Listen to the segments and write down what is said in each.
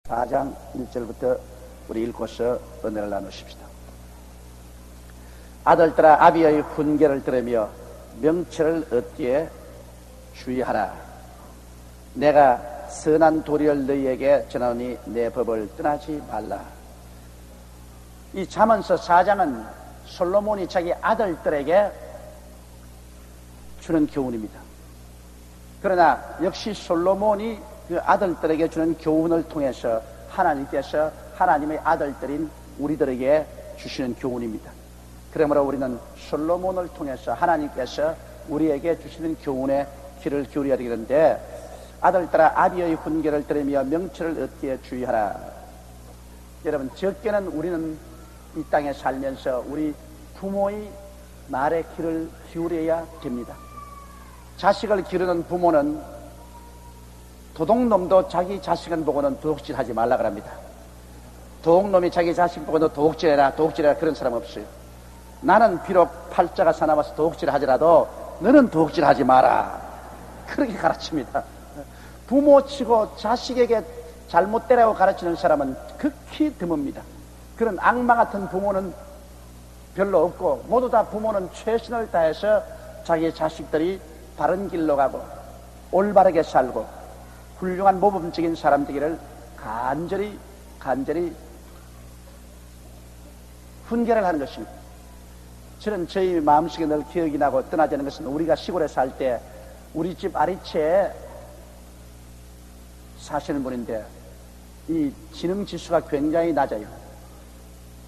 4장 1절부터 우리 읽고서 은혜를 나누십시다. 아들들아, 아비의 훈계를 들으며 명철을 얻기에 주의하라. 내가 선한 도리를 너희에게 전하노니 내 법을 떠나지 말라. 이 잠언서 4장은 솔로몬이 자기 아들들에게 주는 교훈입니다. 그러나 역시 솔로몬이 그 아들들에게 주는 교훈을 통해서 하나님께서 하나님의 아들들인 우리들에게 주시는 교훈입니다. 그러므로 우리는 솔로몬을 통해서 하나님께서 우리에게 주시는 교훈에 귀를 기울여야 되는데, 아들들아, 아비의 훈계를 들으며 명철을 얻기에 주의하라. 여러분, 적게는 우리는 이 땅에 살면서 우리 부모의 말에 귀를 기울여야 됩니다. 자식을 기르는 부모는 도둑놈도 자기 자식을 보고는 도둑질하지 말라 그럽니다. 도둑놈이 자기 자식 보고도 도둑질해라 그런 사람 없어요. 나는 비록 팔자가 사나워서 도둑질 하더라도 너는 도둑질 하지 마라, 그렇게 가르칩니다. 부모치고 자식에게 잘못되라고 가르치는 사람은 극히 드뭅니다. 그런 악마 같은 부모는 별로 없고, 모두 다 부모는 최선을 다해서 자기 자식들이 바른 길로 가고 올바르게 살고 훌륭한 모범적인 사람 되기를 간절히 훈계를 하는 것입니다. 저는 저희 마음속에 늘 기억이 나고 떠나지 않는 것은, 우리가 시골에 살 때 우리 집 아래채에 사시는 분인데 이 지능지수가 굉장히 낮아요.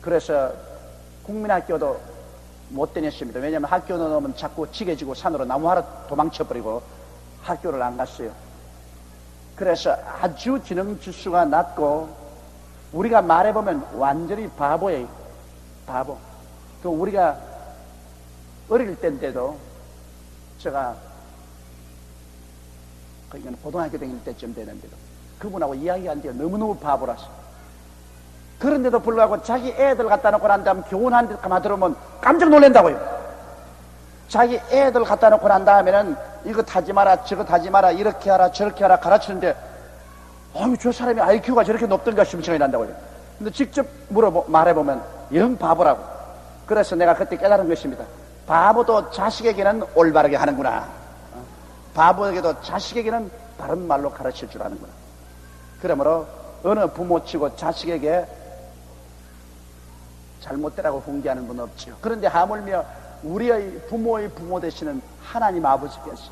그래서 국민학교도 못 다녔습니다. 왜냐하면 학교 넣으면 자꾸 지게지고 산으로 나무하러 도망쳐버리고 학교를 안 갔어요. 그래서 아주 지능지수가 낮고, 우리가 말해보면 완전히 바보예요. 바보. 그 우리가 어릴 때인데도, 제가 그러니까 고등학교 다닐 때쯤 되는데도 그분하고 이야기하는데 너무너무 바보라서, 그런데도 불구하고 자기 애들 갖다 놓고 난 다음 교훈한 데 가만 들으면 깜짝 놀란다고요. 자기 애들 갖다 놓고 난 다음에는 이거 타지 마라 저거 타지 마라 이렇게 하라 저렇게 하라 가르치는데, 아유, 저 사람이 IQ가 저렇게 높던가 싶은 생각이 난다고요. 근데 직접 말해보면 영 바보라고. 그래서 내가 그때 깨달은 것입니다. 바보도 자식에게는 올바르게 하는구나. 바보에게도 자식에게는 바른 말로 가르칠 줄 아는구나. 그러므로 어느 부모치고 자식에게 잘못되라고 훈계하는 분은 없지요. 그런데 하물며 우리의 부모의 부모 되시는 하나님 아버지께서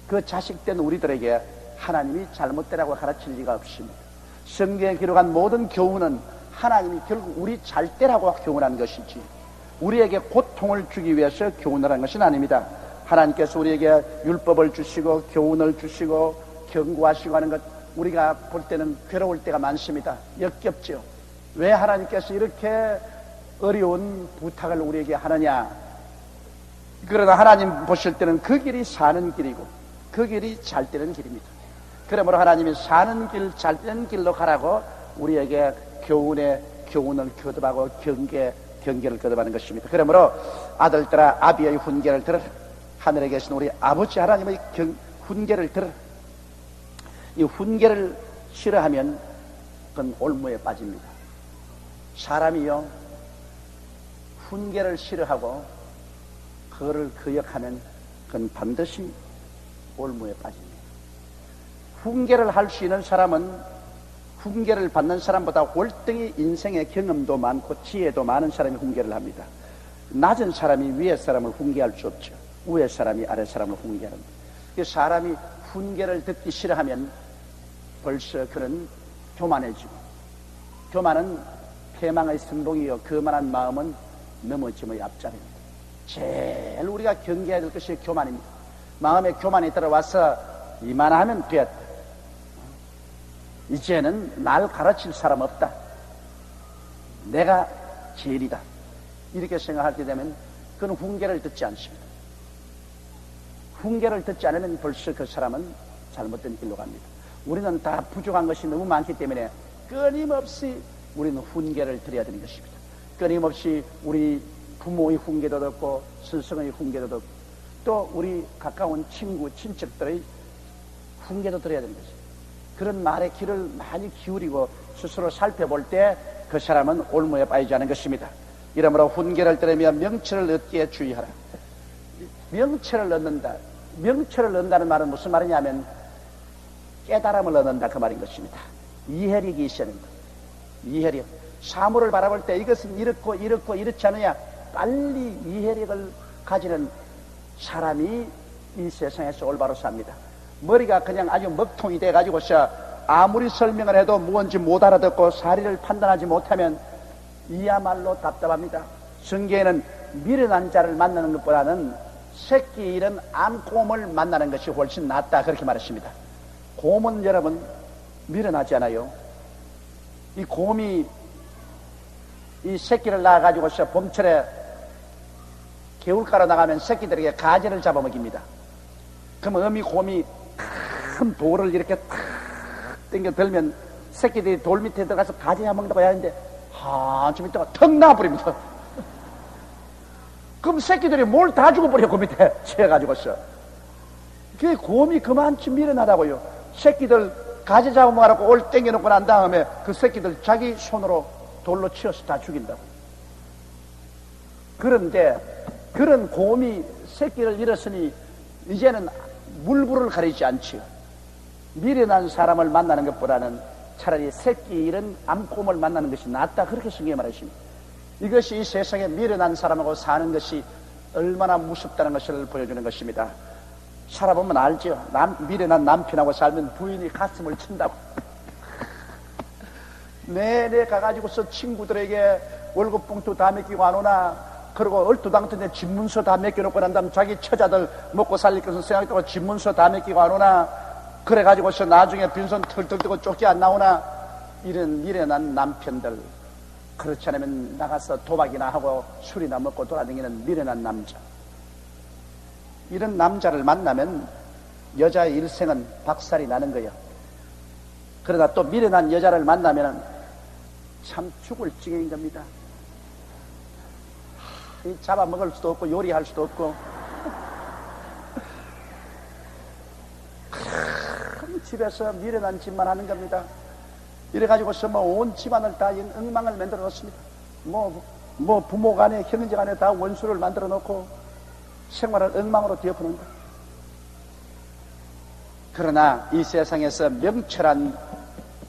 그 자식된 우리들에게 하나님이 잘못되라고 가르칠 리가 없습니다. 성경에 기록한 모든 교훈은 하나님이 결국 우리 잘되라고 교훈한 것이지, 우리에게 고통을 주기 위해서 교훈을 한 것은 아닙니다. 하나님께서 우리에게 율법을 주시고 교훈을 주시고 경고하시고 하는 것, 우리가 볼 때는 괴로울 때가 많습니다. 역겹죠. 왜 하나님께서 이렇게 어려운 부탁을 우리에게 하느냐. 그러나 하나님 보실 때는 그 길이 사는 길이고 그 길이 잘 되는 길입니다. 그러므로 하나님이 사는 길, 잘 되는 길로 가라고 우리에게 교훈을 거듭하고 경계를 거듭하는 것입니다. 그러므로 아들들아, 아비의 훈계를 들으라. 하늘에 계신 우리 아버지 하나님의 훈계를 들으라. 이 훈계를 싫어하면 그건 올무에 빠집니다. 사람이요, 훈계를 싫어하고 그거를 거역하면 그건 반드시 올무에 빠집니다. 훈계를 할 수 있는 사람은 훈계를 받는 사람보다 월등히 인생의 경험도 많고 지혜도 많은 사람이 훈계를 합니다. 낮은 사람이 위에 사람을 훈계할 수 없죠. 위에 사람이 아래 사람을 훈계하는 거예요. 사람이 훈계를 듣기 싫어하면 벌써 그는 교만해지고, 교만은 패망의 선봉이요 거만한 마음은 넘어짐의 앞자리입니다. 제일 우리가 경계해야 될 것이 교만입니다. 마음에 교만이 들어와서 이만하면 됐다, 이제는 날 가르칠 사람 없다, 내가 제일이다, 이렇게 생각하게 되면 그는 훈계를 듣지 않습니다. 훈계를 듣지 않으면 벌써 그 사람은 잘못된 길로 갑니다. 우리는 다 부족한 것이 너무 많기 때문에 끊임없이 우리는 훈계를 드려야 되는 것입니다. 끊임없이 우리 부모의 훈계도 듣고 스승의 훈계도 듣고 또 우리 가까운 친구, 친척들의 훈계도 드려야 되는 것입니다. 그런 말의 귀를 많이 기울이고 스스로 살펴볼 때 그 사람은 올무에 빠지지 않은 것입니다. 이러므로 훈계를 들으며 명철을 얻기에 주의하라. 명철을 얻는다. 명철을 얻는다는 말은 무슨 말이냐면 깨달음을 얻는다 그 말인 것입니다. 이해력이 있어야 된다. 이해력. 사물을 바라볼 때 이것은 이렇고 이렇고 이렇지 않느냐, 빨리 이해력을 가지는 사람이 이 세상에서 올바로 삽니다. 머리가 그냥 아주 먹통이 돼가지고서 아무리 설명을 해도 무언지 못 알아듣고 사리를 판단하지 못하면 이야말로 답답합니다. 성경에는 미련한 자를 만나는 것보다는 새끼 잃은 암곰을 만나는 것이 훨씬 낫다 그렇게 말했습니다. 곰은 여러분 미련하지 않아요. 이 곰이 이 새끼를 낳아가지고서 봄철에 개울가로 나가면 새끼들에게 가지를 잡아먹입니다. 그러면 어미 곰이 큰 돌을 이렇게 탁 당겨 들면 새끼들이 돌 밑에 들어가서 가지 잡아먹는다고 하는데 한참 있다가 턱 나와버립니다. 그럼 새끼들이 뭘 다 죽어버려 그 밑에 채가지고서. 그 곰이 그만큼 미련하다고요. 새끼들 가지 잡아먹으라고 올 땡겨놓고 난 다음에 그 새끼들 자기 손으로 돌로 치어서 다 죽인다고. 그런데 그런 곰이 새끼를 잃었으니 이제는 물불을 가리지 않지요. 미련한 사람을 만나는 것보다는 차라리 새끼 잃은 암곰을 만나는 것이 낫다 그렇게 성경에 말하십니다. 이것이 이 세상에 미련한 사람하고 사는 것이 얼마나 무섭다는 것을 보여주는 것입니다. 살아보면 알죠. 미련한 남편하고 살면 부인이 가슴을 친다고. 내내 가가지고서 친구들에게 월급 봉투 다 맡기고 안 오나, 그리고 얼토당토인데 집문서 다 맡겨놓고 난 다음 자기 처자들 먹고 살릴 것은 생각했다고 집문서 다 맡기고 안 오나, 그래가지고서 나중에 빈손 털털 뜨고 쫓기 안 나오나, 이런 미련한 남편들, 그렇지 않으면 나가서 도박이나 하고 술이나 먹고 돌아다니는 미련한 남자, 이런 남자를 만나면 여자의 일생은 박살이 나는 거예요. 그러다 또 미련한 여자를 만나면 참 죽을 지경인 겁니다. 잡아먹을 수도 없고 요리할 수도 없고 큰 집에서 미련한 짓만 하는 겁니다. 이래가지고서 온 집안을 다 엉망을 만들어 놓습니다. 부모 간에 형제 간에 다 원수를 만들어 놓고 생활을 엉망으로 뒤엎어놓는다. 그러나 이 세상에서 명철한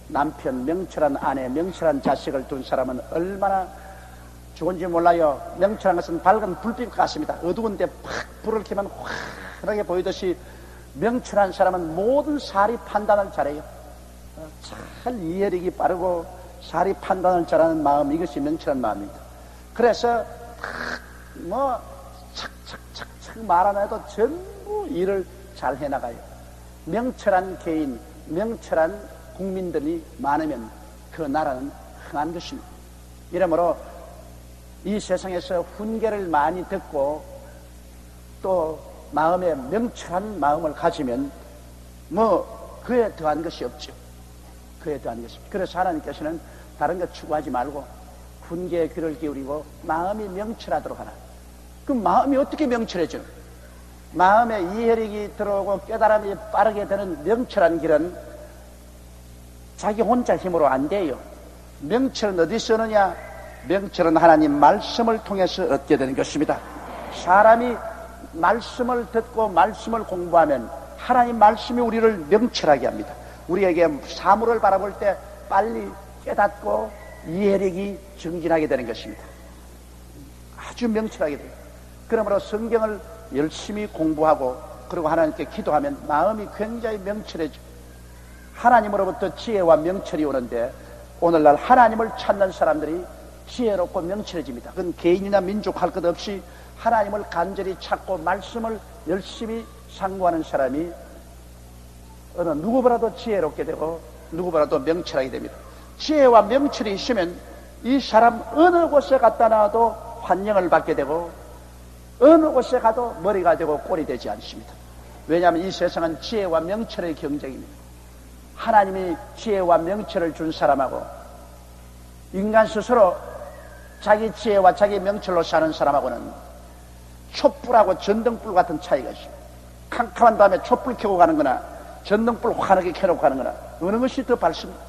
남편, 명철한 아내, 명철한 자식을 둔 사람은 얼마나 좋은지 몰라요. 명철한 것은 밝은 불빛 같습니다. 어두운 데 팍 불을 켜면 환하게 보이듯이 명철한 사람은 모든 사리 판단을 잘해요. 잘 이해력이 빠르고 사리 판단을 잘하는 마음, 이것이 명철한 마음입니다. 그래서 착착착착 말 안 해도 전부 일을 잘 해나가요. 명철한 개인, 명철한 국민들이 많으면 그 나라는 흥한 것입니다. 이러므로 이 세상에서 훈계를 많이 듣고 또 마음에 명철한 마음을 가지면 그에 더한 것이 없죠. 그에 더한 것이. 그래서 하나님께서는 다른 것 추구하지 말고 훈계에 귀를 기울이고 마음이 명철하도록 하라. 그럼 마음이 어떻게 명철해져요? 마음에 이해력이 들어오고 깨달음이 빠르게 되는 명철한 길은 자기 혼자 힘으로 안 돼요. 명철은 어디서 오느냐? 명철은 하나님 말씀을 통해서 얻게 되는 것입니다. 사람이 말씀을 듣고 말씀을 공부하면 하나님 말씀이 우리를 명철하게 합니다. 우리에게 사물을 바라볼 때 빨리 깨닫고 이해력이 정진하게 되는 것입니다. 아주 명철하게 돼요. 그러므로 성경을 열심히 공부하고 그리고 하나님께 기도하면 마음이 굉장히 명철해져. 하나님으로부터 지혜와 명철이 오는데 오늘날 하나님을 찾는 사람들이 지혜롭고 명철해집니다. 그건 개인이나 민족 할 것 없이 하나님을 간절히 찾고 말씀을 열심히 상고하는 사람이 어느 누구보다도 지혜롭게 되고 누구보다도 명철하게 됩니다. 지혜와 명철이 있으면 이 사람 어느 곳에 갖다 놔도 환영을 받게 되고 어느 곳에 가도 머리가 되고 꼴이 되지 않습니다. 왜냐하면 이 세상은 지혜와 명철의 경쟁입니다. 하나님이 지혜와 명철을 준 사람하고 인간 스스로 자기 지혜와 자기 명철로 사는 사람하고는 촛불하고 전등불 같은 차이가 있습니다. 캄캄한 밤에 촛불 켜고 가는 거나 전등불 환하게 켜놓고 가는 거나 어느 것이 더 밝습니까?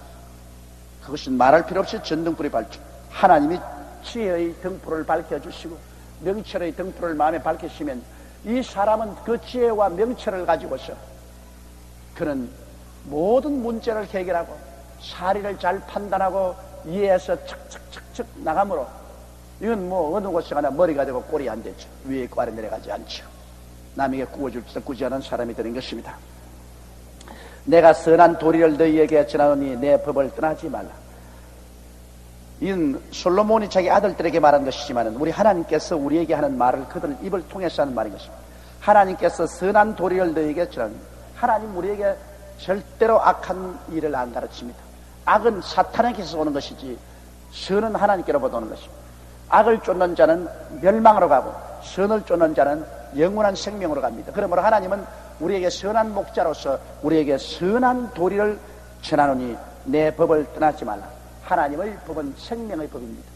그것은 말할 필요 없이 전등불이 밝죠. 하나님이 지혜의 등불을 밝혀주시고 명철의 등불을 마음에 밝히시면 이 사람은 그 지혜와 명철을 가지고서 그는 모든 문제를 해결하고 사리를 잘 판단하고 이해해서 척척척척 나가므로 이건 뭐 어느 곳에 가나 머리가 되고 꼴이 안 되죠. 위에 있고 아래 내려가지 않죠. 남에게 구워줄 짓을 꾸지 않은 사람이 되는 것입니다. 내가 선한 도리를 너희에게 전하노니 내 법을 떠나지 말라. 이는 솔로몬이 자기 아들들에게 말한 것이지만 우리 하나님께서 우리에게 하는 말을 그들 입을 통해서 하는 말인 것입니다. 하나님께서 선한 도리를 너희에게 전하노니 하나님 우리에게 절대로 악한 일을 안 가르칩니다. 악은 사탄에게서 오는 것이지 선은 하나님께로부터 오는 것입니다. 악을 쫓는 자는 멸망으로 가고 선을 쫓는 자는 영원한 생명으로 갑니다. 그러므로 하나님은 우리에게 선한 목자로서 우리에게 선한 도리를 전하노니 내 법을 떠나지 말라. 하나님의 법은 생명의 법입니다.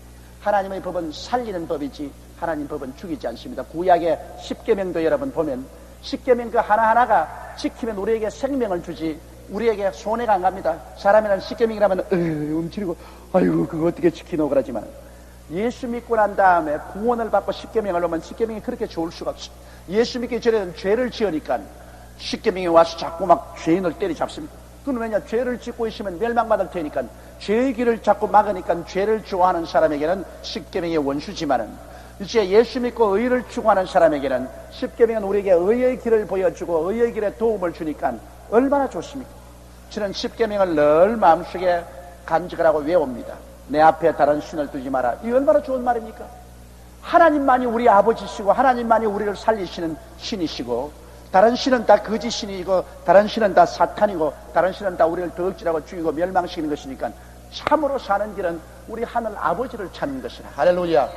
하나님의 법은 살리는 법이지 하나님 법은 죽이지 않습니다. 구약의 십계명도 여러분 보면 십계명 그 하나하나가 지키면 우리에게 생명을 주지 우리에게 손해가 안 갑니다. 사람이란 십계명이라면 움츠리고 아이고 그거 어떻게 지키노 그러지만 예수 믿고 난 다음에 구원을 받고 십계명을 놓으면 십계명이 그렇게 좋을 수가 없어요. 예수 믿기 전에는 죄를 지으니까 십계명이 와서 자꾸 막 죄인을 때리잡습니다. 그건 왜냐? 죄를 짓고 있으면 멸망받을 테니까 죄의 길을 자꾸 막으니까 죄를 좋아하는 사람에게는 십계명의 원수지만은 이제 예수 믿고 의를 추구하는 사람에게는 십계명은 우리에게 의의 길을 보여주고 의의 길에 도움을 주니까 얼마나 좋습니까? 저는 십계명을 늘 마음속에 간직을 하고 외웁니다. 내 앞에 다른 신을 두지 마라. 이 얼마나 좋은 말입니까? 하나님만이 우리 아버지시고 하나님만이 우리를 살리시는 신이시고 다른 신은 다 거짓 신이고 다른 신은 다 사탄이고 다른 신은 다 우리를 덕질하고 죽이고 멸망시키는 것이니까 참으로 사는 길은 우리 하늘 아버지를 찾는 것이라. 할렐루야.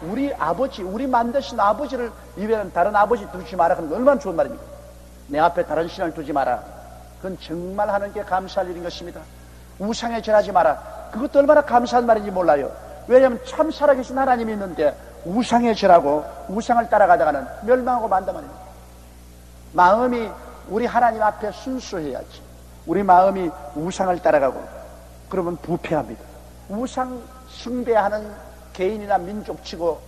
우리 아버지, 우리 만드신 아버지를 이외에는 다른 아버지 두지 마라 하는 건 얼마나 좋은 말입니까? 내 앞에 다른 신을 두지 마라. 그건 정말 하나님께 감사할 일인 것입니다. 우상에 절하지 마라. 그것도 얼마나 감사한 말인지 몰라요. 왜냐하면 참 살아계신 하나님이 있는데 우상에 절하고 우상을 따라가다가는 멸망하고 만단 말입니다. 마음이 우리 하나님 앞에 순수해야지. 우리 마음이 우상을 따라가고 그러면 부패합니다. 우상 숭배하는 개인이나 민족치고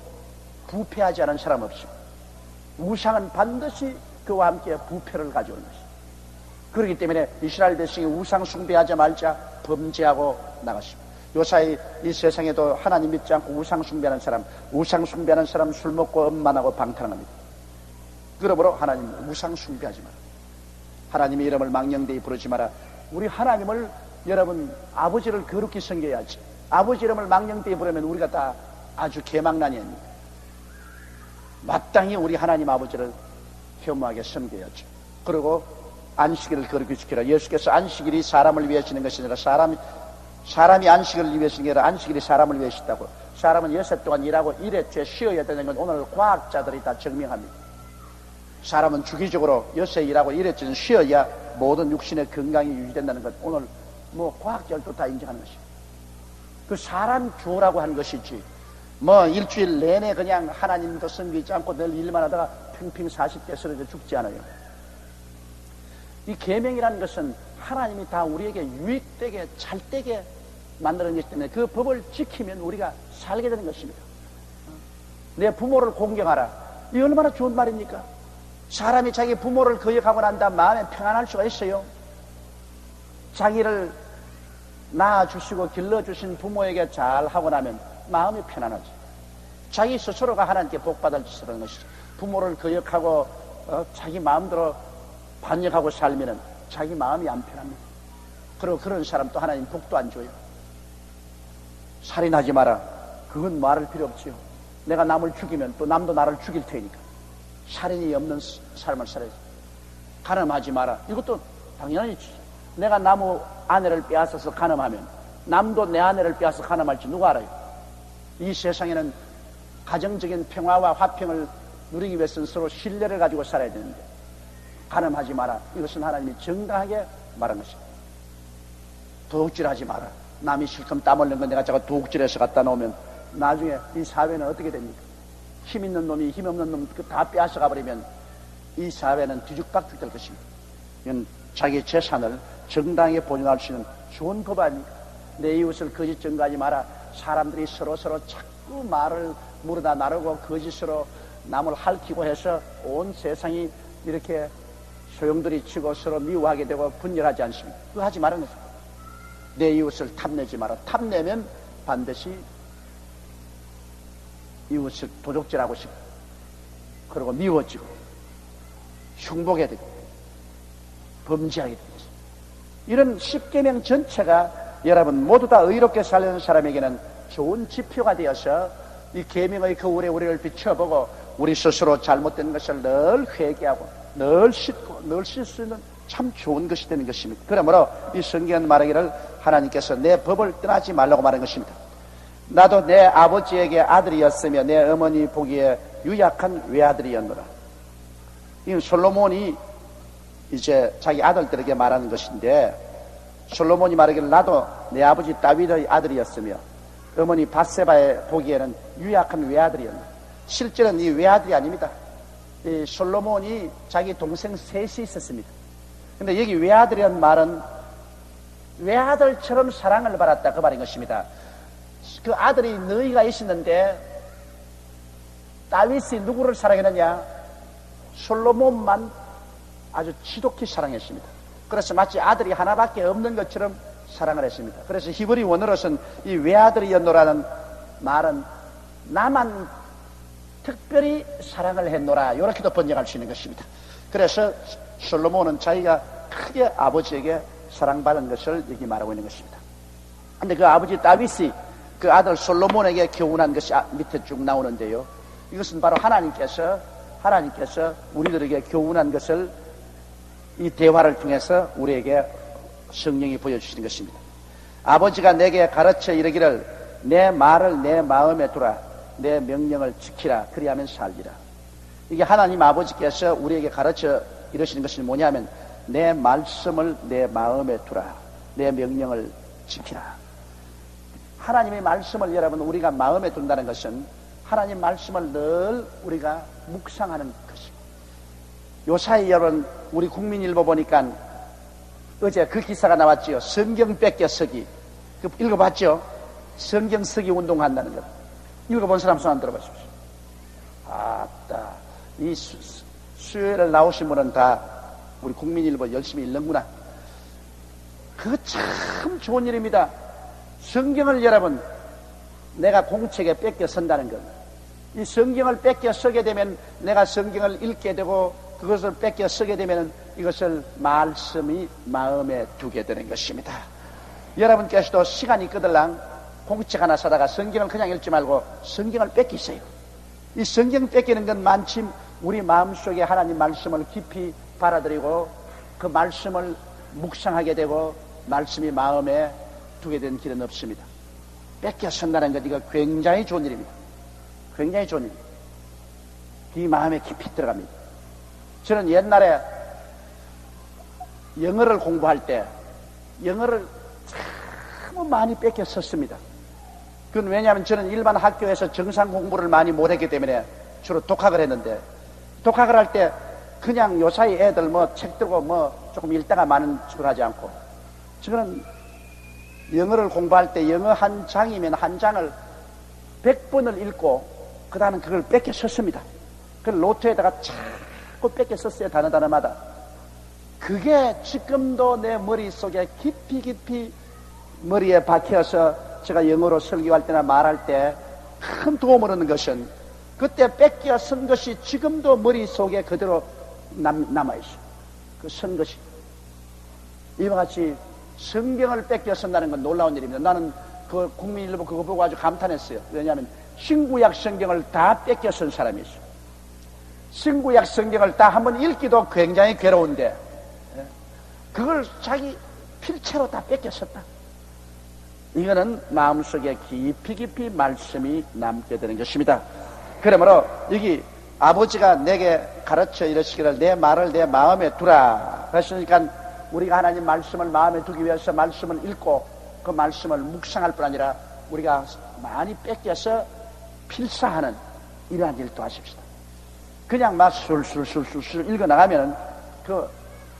부패하지 않은 사람 없습니다. 우상은 반드시 그와 함께 부패를 가져오는 것입니다. 그렇기 때문에 이스라엘 백성이 우상 숭배하지 말자 범죄하고 나갔습니다. 요사이 이 세상에도 하나님 믿지 않고 우상 숭배하는 사람 술 먹고 음란하고 방탕합니다. 그러므로 하나님 우상 숭배하지 마라. 하나님의 이름을 망령되이 부르지 마라. 우리 하나님을 여러분 아버지를 거룩히 섬겨야지. 아버지 이름을 망령되이 부르면 우리가 다 아주 개망난이 아닙니다. 마땅히 우리 하나님 아버지를 혐오하게 섬겨야죠. 그리고 안식일을 거룩히 지키라. 예수께서 안식일이 사람을 위해 지는 것이 아니라 사람이 안식일을 위해 지는 게 아니라 안식일이 사람을 위해 지다고. 사람은 여섯 동안 일하고 일회째 쉬어야 되는 건 오늘 과학자들이 다 증명합니다. 사람은 주기적으로 여섯 일하고 일회째는 쉬어야 모든 육신의 건강이 유지된다는 것 오늘 뭐 과학자들도 다 인정하는 것입니다. 그 사람 주라고 한 것이지 뭐 일주일 내내 그냥 하나님도 섬기지 않고 늘 일만 하다가 팽팽 40대 쓰러져 죽지 않아요. 이 계명이라는 것은 하나님이 다 우리에게 유익되게 잘되게 만드는 것이기 때문에 그 법을 지키면 우리가 살게 되는 것입니다. 내 부모를 공경하라. 이 얼마나 좋은 말입니까? 사람이 자기 부모를 거역하고 난 다음 마음에 평안할 수가 있어요. 자기를 낳아주시고 길러주신 부모에게 잘하고 나면 마음이 편안하지. 자기 스스로가 하나님께 복받을 짓을 하는 것이죠. 부모를 거역하고 자기 마음대로 반역하고 살면 자기 마음이 안 편합니다. 그리고 그런 사람 또 하나님 복도 안 줘요. 살인하지 마라. 그건 말할 필요 없지요. 내가 남을 죽이면 또 남도 나를 죽일 테니까 살인이 없는 삶을 살아야지. 간음하지 마라. 이것도 당연하지. 내가 남의 아내를 빼앗아서 간음하면 남도 내 아내를 빼앗아서 간음할지 누가 알아요? 이 세상에는 가정적인 평화와 화평을 누리기 위해서는 서로 신뢰를 가지고 살아야 되는데 간음하지 마라. 이것은 하나님이 정당하게 말한 것입니다. 도둑질하지 마라. 남이 실컷 땀 흘린 건 내가 자꾸 도둑질해서 갖다 놓으면 나중에 이 사회는 어떻게 됩니까? 힘 있는 놈이 힘 없는 놈 다 빼앗아 가버리면 이 사회는 뒤죽박죽 될 것입니다. 이건 자기 재산을 정당하게 보존할 수 있는 좋은 법 아닙니까? 내 이웃을 거짓 증거하지 마라. 사람들이 서로 자꾸 말을 물어다 나르고 거짓으로 남을 핥히고 해서 온 세상이 이렇게 소용돌이 치고 서로 미워하게 되고 분열하지 않습니까? 그거 하지 말라는 거죠. 내 이웃을 탐내지 마라. 탐내면 반드시 이웃을 도적질하고 싶고, 그리고 미워지고 흉보게 되고 범죄하게 됩니다. 이런 십계명 전체가 여러분 모두 다 의롭게 살려는 사람에게는 좋은 지표가 되어서 이 계명의 거울에 우리를 비춰보고 우리 스스로 잘못된 것을 늘 회개하고 늘 씻고 늘 쉴 수 있는 참 좋은 것이 되는 것입니다. 그러므로 이 성경은 말하기를 하나님께서 내 법을 떠나지 말라고 말한 것입니다. 나도 내 아버지에게 아들이었으며 내 어머니 보기에 유약한 외아들이었노라. 이 솔로몬이 이제 자기 아들들에게 말하는 것인데, 솔로몬이 말하기를 나도 내 아버지 다윗의 아들이었으며 어머니 밧세바의 보기에는 유약한 외아들이었노라. 실제는 이 외아들이 아닙니다. 이 솔로몬이 자기 동생 셋이 있었습니다. 근데 여기 외아들이라는 말은 외아들처럼 사랑을 받았다, 그 말인 것입니다. 그 아들이 너희가 있었는데 다윗이 누구를 사랑했느냐? 솔로몬만 아주 지독히 사랑했습니다. 그래서 마치 아들이 하나밖에 없는 것처럼 사랑을 했습니다. 그래서 히브리 원어로서는 이 외아들이었노라는 말은 나만 특별히 사랑을 했노라, 이렇게도 번역할 수 있는 것입니다. 그래서 솔로몬은 자기가 크게 아버지에게 사랑받은 것을 여기 말하고 있는 것입니다. 근데 그 아버지 다윗이 그 아들 솔로몬에게 교훈한 것이 밑에 쭉 나오는데요, 이것은 바로 하나님께서 우리들에게 교훈한 것을 이 대화를 통해서 우리에게 성령이 보여주시는 것입니다. 아버지가 내게 가르쳐 이르기를 내 말을 내 마음에 두라, 내 명령을 지키라, 그리하면 살리라. 이게 하나님 아버지께서 우리에게 가르쳐 이러시는 것이 뭐냐면 내 말씀을 내 마음에 두라, 내 명령을 지키라. 하나님의 말씀을 여러분 우리가 마음에 둔다는 것은 하나님 말씀을 늘 우리가 묵상하는 것입니다. 요사이 여러분 우리 국민일보 보니까 어제 그 기사가 나왔지요. 성경 뺏겨 쓰기. 그 읽어봤죠? 성경 쓰기 운동한다는 것. 읽어본 사람 손 안 들어보십시오. 아따, 이 수요일에 나오신 분은 다 우리 국민일보 열심히 읽는구나. 그거 참 좋은 일입니다. 성경을 여러분 내가 공책에 뺏겨 쓴다는 것. 이 성경을 뺏겨 쓰게 되면 내가 성경을 읽게 되고 그것을 뺏겨 쓰게 되면 이것을 말씀이 마음에 두게 되는 것입니다. 여러분께서도 시간이 있거들랑 공책 하나 사다가 성경을 그냥 읽지 말고 성경을 뺏기세요. 이 성경 뺏기는 건 마침 우리 마음속에 하나님 말씀을 깊이 받아들이고 그 말씀을 묵상하게 되고 말씀이 마음에 두게 된 길은 없습니다. 뺏겨 쓴다는 것, 이거 굉장히 좋은 일입니다. 굉장히 좋은 일입니다. 이 마음에 깊이 들어갑니다. 저는 옛날에 영어를 공부할 때 영어를 참 많이 뺏겨 썼습니다. 그건 왜냐하면 저는 일반 학교에서 정상 공부를 많이 못했기 때문에 주로 독학을 했는데, 독학을 할 때 그냥 요사이 애들 뭐 책 들고 뭐 조금 읽다가 마는 식으로 하지 않고, 저는 영어를 공부할 때 영어 한 장이면 한 장을 100번을 읽고 그 다음에 그걸 뺏겨 썼습니다. 그걸 노트에다가 자꾸 뺏겨 썼어요. 단어마다. 그게 지금도 내 머릿속에 깊이 머리에 박혀서 제가 영어로 설교할 때나 말할 때 큰 도움을 얻는 것은 그때 뺏겨 쓴 것이 지금도 머릿속에 그대로 남아있어요. 그 쓴 것이. 이와 같이 성경을 뺏겨 쓴다는 건 놀라운 일입니다. 나는 그 국민일보 그거 보고 아주 감탄했어요. 왜냐하면 신구약 성경을 다 뺏겨 쓴 사람이 있어요. 신구약 성경을 다 한번 읽기도 굉장히 괴로운데 그걸 자기 필체로 다 뺏겨 썼다. 이거는 마음속에 깊이 말씀이 남게 되는 것입니다. 그러므로 여기 아버지가 내게 가르쳐 이르시기를 내 말을 내 마음에 두라. 그랬으니까 우리가 하나님 말씀을 마음에 두기 위해서 말씀을 읽고 그 말씀을 묵상할 뿐 아니라 우리가 많이 뺏겨서 필사하는 이러한 일도 하십시다. 그냥 막 술술 읽어나가면 그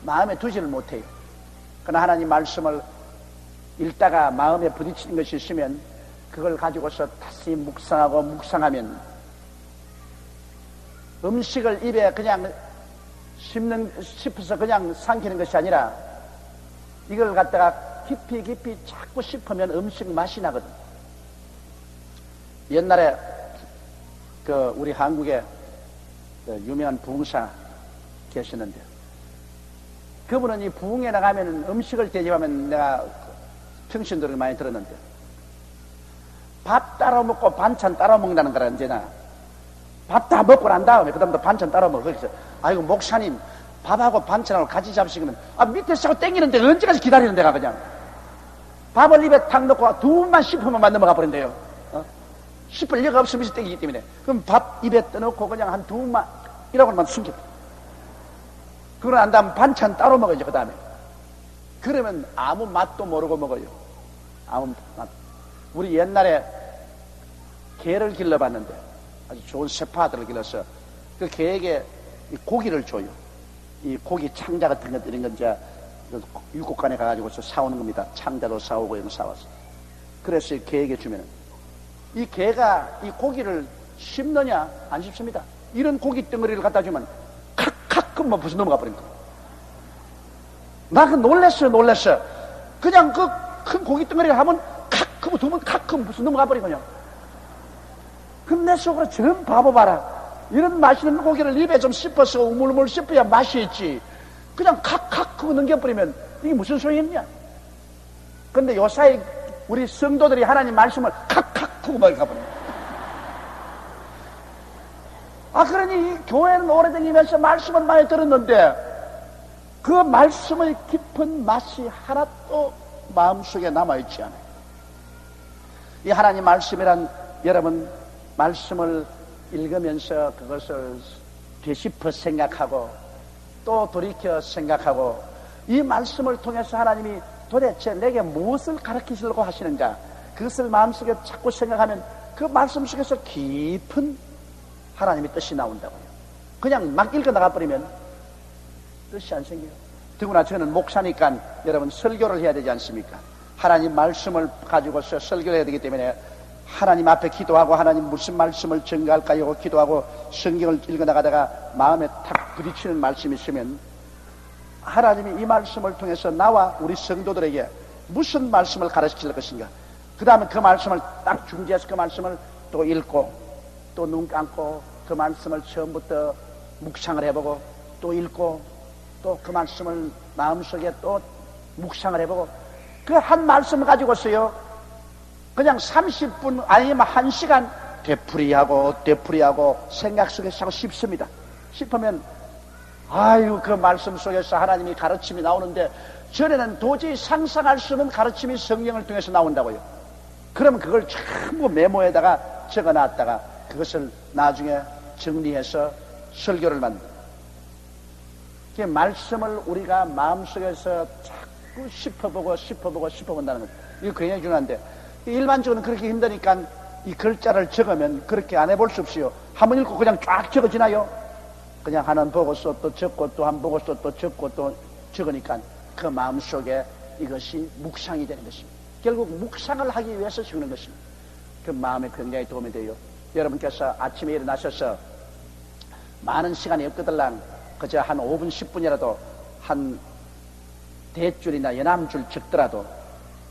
마음에 두지를 못해요. 그러나 하나님 말씀을 읽다가 마음에 부딪히는 것이 있으면 그걸 가지고서 다시 묵상하고 묵상하면 음식을 입에 그냥 씹어서 그냥 삼키는 것이 아니라 이걸 갖다가 깊이 자꾸 씹으면 음식 맛이 나거든. 옛날에 우리 한국에 유명한 부흥사 계시는데 그분은 이 부흥에 나가면 음식을 대접하면 내가 평신도를 많이 들었는데 밥 따로 먹고 반찬 따로 먹는다는 거라. 언제나 밥 다 먹고 난 다음에 그 다음부터 반찬 따로 먹어. 그래서 아이고 목사님 밥하고 반찬하고 같이 잡수시면 밑에서 자꾸 땡기는데 언제까지 기다리는 데가. 그냥 밥을 입에 탁 넣고 두만 씹으면 넘어가 버린대요. 씹을 여가 없으면 땡기기 때문에. 그럼 밥 입에 떠놓고 그냥 한 두만 이러고만 숨겨. 그러고 난 다음 반찬 따로 먹어야죠. 그 다음에 그러면 아무 맛도 모르고 먹어요. 아무 맛. 우리 옛날에 개를 길러봤는데 아주 좋은 세파들을 길러서 그 개에게 이 고기를 줘요. 이 고기 창자 같은 것 이런 건 이제 육국간에 가가지고서 사오는 겁니다. 창자도 사오고 이런 거 사와서. 그래서 이 개에게 주면은 이 개가 이 고기를 씹느냐 안 씹습니다. 이런 고기 덩어리를 갖다 주면 칵칵 그만 부서 넘어가 버린 거예요. 나 그 놀랬어. 그냥 그 큰 고기 덩어리를 하면 칵 크고 두면 칵 크면 부서 넘어가 버리거든요. 그럼 내 속으로 전 바보 봐라. 이런 맛있는 고기를 입에 좀 씹어서 우물우물 씹어야 맛이 있지. 그냥 칵칵 크고 넘겨버리면 이게 무슨 소용이냐. 근데 요사이 우리 성도들이 하나님 말씀을 칵칵 크고 막 가버려. 그러니 이 교회는 오래다니면서 말씀을 많이 들었는데 그 말씀의 깊은 맛이 하나도 마음속에 남아있지 않아요. 이 하나님 말씀이란 여러분 말씀을 읽으면서 그것을 되짚어 생각하고 또 돌이켜 생각하고 이 말씀을 통해서 하나님이 도대체 내게 무엇을 가르치시려고 하시는가 그것을 마음속에 자꾸 생각하면 그 말씀 속에서 깊은 하나님의 뜻이 나온다고요. 그냥 막 읽어나가 버리면 뜻이 안 생겨요. 더구나 저는 목사니까 여러분 설교를 해야 되지 않습니까? 하나님 말씀을 가지고서 설교를 해야 되기 때문에 하나님 앞에 기도하고 하나님 무슨 말씀을 전가할까요 하고 기도하고 성경을 읽어나가다가 마음에 탁 부딪히는 말씀이 있으면 하나님이 이 말씀을 통해서 나와 우리 성도들에게 무슨 말씀을 가르칠 것인가. 그 다음에 그 말씀을 딱 중지해서 그 말씀을 또 읽고 또 눈 감고 그 말씀을 처음부터 묵상을 해보고 또 읽고 또 그 말씀을 마음속에 또 묵상을 해보고 그 한 말씀 가지고서요 그냥 30분 아니면 1시간 되풀이하고 생각 속에서 하고 싶습니다. 싶으면 아유 그 말씀 속에서 하나님이 가르침이 나오는데 전에는 도저히 상상할 수 없는 가르침이 성경을 통해서 나온다고요. 그러면 그걸 전부 메모에다가 적어놨다가 그것을 나중에 정리해서 설교를 만듭니다. 그 말씀을 우리가 마음속에서 자꾸 씹어본다는 것. 이거 굉장히 중요한데 일반적으로는 그렇게 힘드니까 이 글자를 적으면 그렇게 안 해볼 수 없어요. 한번 읽고 그냥 쫙 적어지나요? 그냥 하나는 보고서 또 적고 또 한 보고서 또 적고 또 적으니까 그 마음속에 이것이 묵상이 되는 것입니다. 결국 묵상을 하기 위해서 적는 것입니다. 그 마음에 굉장히 도움이 돼요. 여러분께서 아침에 일어나셔서 많은 시간이 없거들랑 그저 한 5분 10분이라도 한 대줄이나 연암줄 적더라도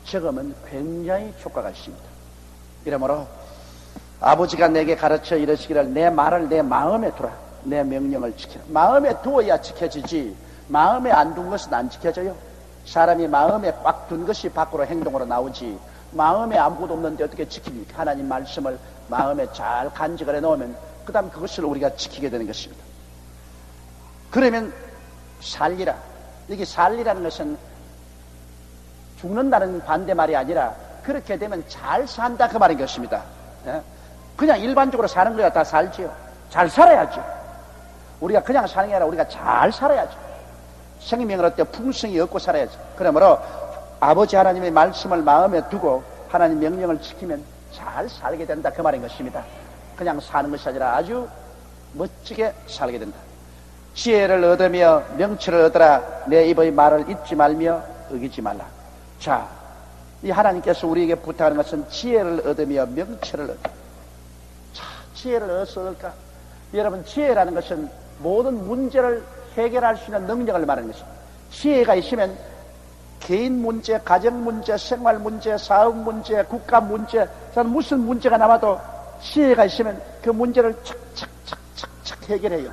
적으면 굉장히 효과가 있습니다. 이러므로 아버지가 내게 가르쳐 이르시기를 내 말을 내 마음에 두라. 내 명령을 지키라. 마음에 두어야 지켜지지 마음에 안 둔 것은 안 지켜져요. 사람이 마음에 꽉 둔 것이 밖으로 행동으로 나오지 마음에 아무것도 없는데 어떻게 지킵니까? 하나님 말씀을 마음에 잘 간직을 해놓으면 그 다음 그것을 우리가 지키게 되는 것입니다. 그러면 살리라. 여기 살리라는 것은 죽는다는 반대말이 아니라 그렇게 되면 잘 산다 그 말인 것입니다. 그냥 일반적으로 사는 거야 다 살지요. 잘 살아야죠. 우리가 그냥 사는 게 아니라 우리가 잘 살아야죠. 생명을 얻되 풍성이 얻고 살아야죠. 그러므로 아버지 하나님의 말씀을 마음에 두고 하나님 명령을 지키면 잘 살게 된다 그 말인 것입니다. 그냥 사는 것이 아니라 아주 멋지게 살게 된다. 지혜를 얻으며 명철을 얻으라. 내 입의 말을 잊지 말며 어기지 말라. 자, 이 하나님께서 우리에게 부탁하는 것은 지혜를 얻으며 명철을 얻으며. 자, 지혜를 어디서 얻을까? 여러분, 지혜라는 것은 모든 문제를 해결할 수 있는 능력을 말하는 것입니다. 지혜가 있으면 개인 문제, 가정 문제, 생활 문제, 사업 문제, 국가 문제, 무슨 문제가 남아도 지혜가 있으면 그 문제를 착착착착착 해결해요.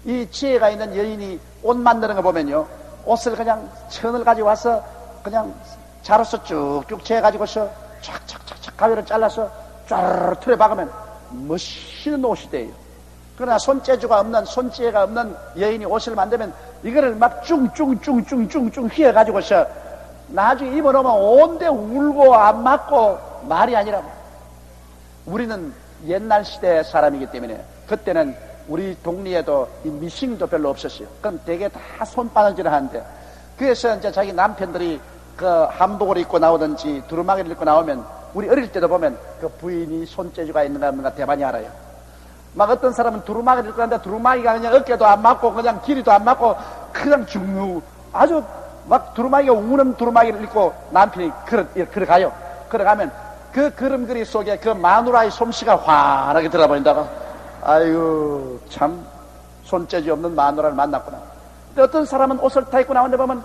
이 지혜가 있는 여인이 옷 만드는 거 보면요, 옷을 그냥 천을 가지고 와서 그냥 자로서 쭉쭉 재가지고서 착착착착 가위로 잘라서 쫙 틀에 박으면 멋있는 옷이 돼요. 그러나 손재주가 없는, 손지혜가 없는 여인이 옷을 만들면 이거를 막 쭝쭝쭝쭝쭝쭝 휘어가지고서 나중에 입어놓으면 온데 울고 안 맞고 말이 아니라고. 우리는 옛날 시대의 사람이기 때문에 그때는 우리 동리에도 이 미싱도 별로 없었어요. 그럼 되게 다 손바느질을 하는데, 그래서 이제 자기 남편들이 그 한복을 입고 나오든지 두루마기를 입고 나오면 우리 어릴 때도 보면 그 부인이 손재주가 있는가 없는가 대반이 알아요. 막 어떤 사람은 두루마기를 입고 하는데 두루마기가 그냥 어깨도 안 맞고 그냥 길이도 안 맞고 그냥 아주 막 두루마기가 우는 두루마기를 입고 남편이 걸어가요. 걸어가면 그 그림그리 속에 그 마누라의 솜씨가 환하게 들어버린다고. 아이고, 참 손재주 없는 마누라를 만났구나. 근데 어떤 사람은 옷을 다 입고 나오는데 보면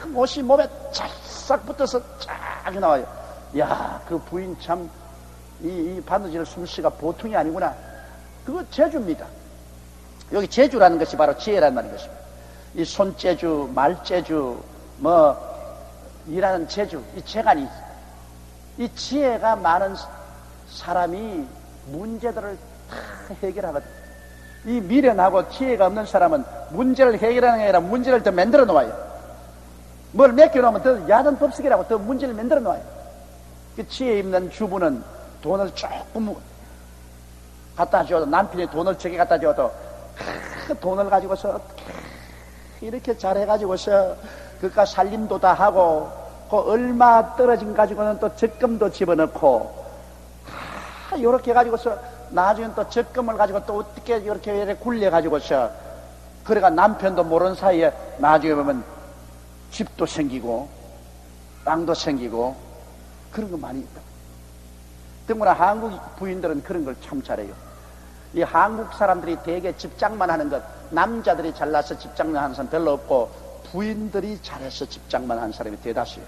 참 옷이 몸에 쫙 붙어서 쫙 나와요. 야, 그 부인 참 이 바느질 솜씨가 보통이 아니구나. 그거 재주입니다. 여기 재주라는 것이 바로 지혜라는 말인 것입니다. 이 손재주, 말재주, 일하는 재주, 이 재간이, 이 지혜가 많은 사람이 문제들을 다 해결하거든. 이 미련하고 지혜가 없는 사람은 문제를 해결하는 게 아니라 문제를 더 만들어 놓아요. 뭘 맡겨놓으면 더 야단 법석이라고 더 문제를 만들어 놓아요. 그 지혜 있는 주부는 돈을 조금 갖다 줘도, 남편이 돈을 적게 갖다 줘도 그 돈을 가지고서 이렇게 잘해가지고서 그니까 살림도 다 하고, 그 얼마 떨어진 가지고는 또 적금도 집어넣고, 이렇게 해가지고서 나중에 또 적금을 가지고 또 어떻게 이렇게 굴려가지고서, 그래가 남편도 모르는 사이에 나중에 보면 집도 생기고 땅도 생기고 그런 거 많이 있다. 더구나 한국 부인들은 그런 걸 참 잘해요. 이 한국 사람들이 되게 집장만 하는 것, 남자들이 잘나서 집장만 하는 사람 별로 없고 부인들이 잘해서 집장만 하는 사람이 대다수예요.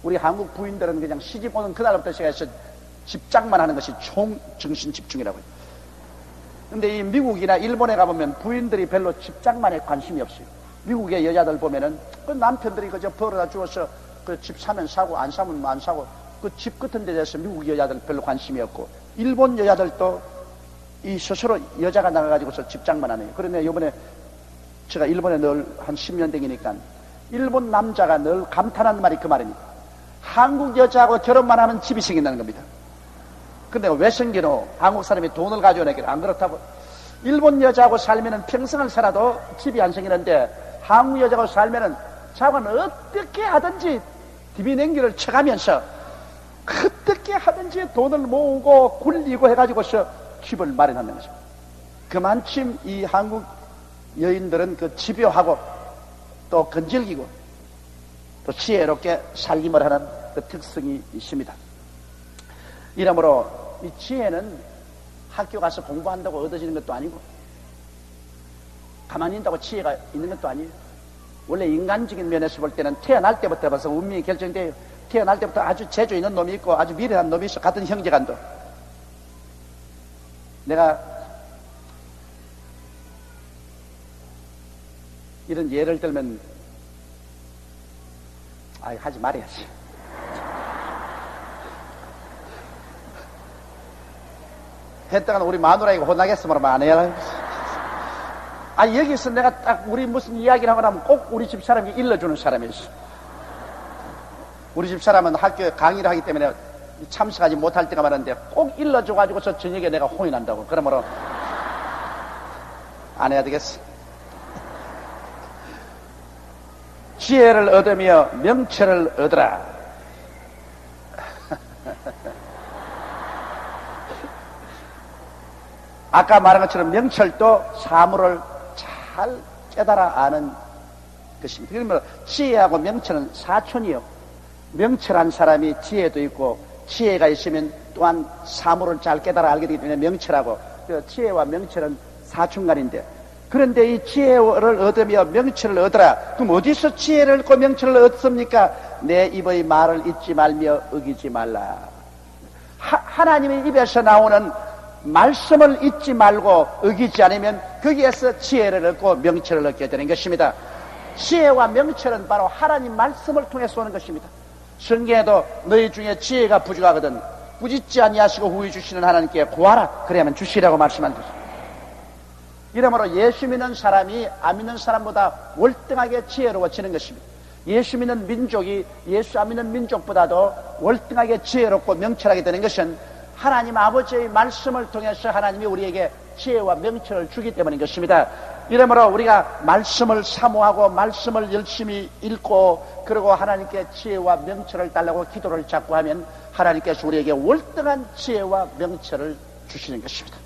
우리 한국 부인들은 그냥 시집 오는 그날부터 시작해서 집장만 하는 것이 정신 집중이라고 해요. 근데 이 미국이나 일본에 가보면 부인들이 별로 집장만에 관심이 없어요. 미국의 여자들 보면은 그 남편들이 그저 벌어다 주어서 그 집 사면 사고 안 사면 안 사고 그 집 같은 데 대해서 미국 여자들 별로 관심이 없고, 일본 여자들도 이 스스로 여자가 나가가지고서 집장만 하네요. 그런데 요번에 제가 일본에 늘 한 10년 되니까 일본 남자가 늘 감탄하는 말이 그 말입니다. 한국 여자하고 결혼만 하면 집이 생긴다는 겁니다. 근데 왜 생기노? 한국 사람이 돈을 가져오니까. 안 그렇다고. 일본 여자하고 살면은 평생을 살아도 집이 안 생기는데, 한국 여자하고 살면은 자기는 어떻게 하든지 디비냉기를 쳐가면서 어떻게 하든지 돈을 모으고 굴리고 해가지고서 집을 마련하는 거죠. 그만큼 이 한국 여인들은 그 집요하고 또 건질기고 또 지혜롭게 살림을 하는 그 특성이 있습니다. 이러므로 이 지혜는 학교 가서 공부한다고 얻어지는 것도 아니고 가만히 있다고 지혜가 있는 것도 아니에요. 원래 인간적인 면에서 볼 때는 태어날 때부터 벌써 운명이 결정돼요. 태어날 때부터 아주 재주 있는 놈이 있고 아주 미련한 놈이 있어. 같은 형제간도. 내가 이런 예를 들면 하지 말아야지. 했다간 우리 마누라에게 혼나겠으면 안 해야. 여기서 내가 딱 우리 무슨 이야기를 하고 나면 꼭 우리 집 사람이 일러주는 사람이 있어. 우리 집 사람은 학교에 강의를 하기 때문에 참석하지 못할 때가 많은데 꼭 일러줘가지고서 저녁에 내가 혼이 난다고. 그러므로 안 해야 되겠어. 지혜를 얻으며 명철을 얻으라. 아까 말한 것처럼 명철도 사물을 잘 깨달아 아는 것입니다. 그러면 지혜하고 명철은 사촌이요. 명철한 사람이 지혜도 있고, 지혜가 있으면 또한 사물을 잘 깨달아 알게 되기 때문에 명철하고, 그 지혜와 명철은 사촌간인데, 그런데 이 지혜를 얻으며 명철을 얻으라. 그럼 어디서 지혜를 얻고 명철을 얻습니까? 내 입의 말을 잊지 말며 어기지 말라. 하나님의 입에서 나오는 말씀을 잊지 말고 어기지 않으면 거기에서 지혜를 얻고 명철을 얻게 되는 것입니다. 지혜와 명철은 바로 하나님 말씀을 통해서 오는 것입니다. 성경에도 너희 중에 지혜가 부족하거든 꾸짖지 아니하시고 후히 주시는 하나님께 구하라. 그래야만 주시라고 말씀한 것입니다. 이러므로 예수 믿는 사람이 안 믿는 사람보다 월등하게 지혜로워지는 것입니다. 예수 믿는 민족이 예수 안 믿는 민족보다도 월등하게 지혜롭고 명철하게 되는 것은 하나님 아버지의 말씀을 통해서 하나님이 우리에게 지혜와 명철을 주기 때문인 것입니다. 이러므로 우리가 말씀을 사모하고 말씀을 열심히 읽고 그리고 하나님께 지혜와 명철을 달라고 기도를 자꾸 하면 하나님께서 우리에게 월등한 지혜와 명철을 주시는 것입니다.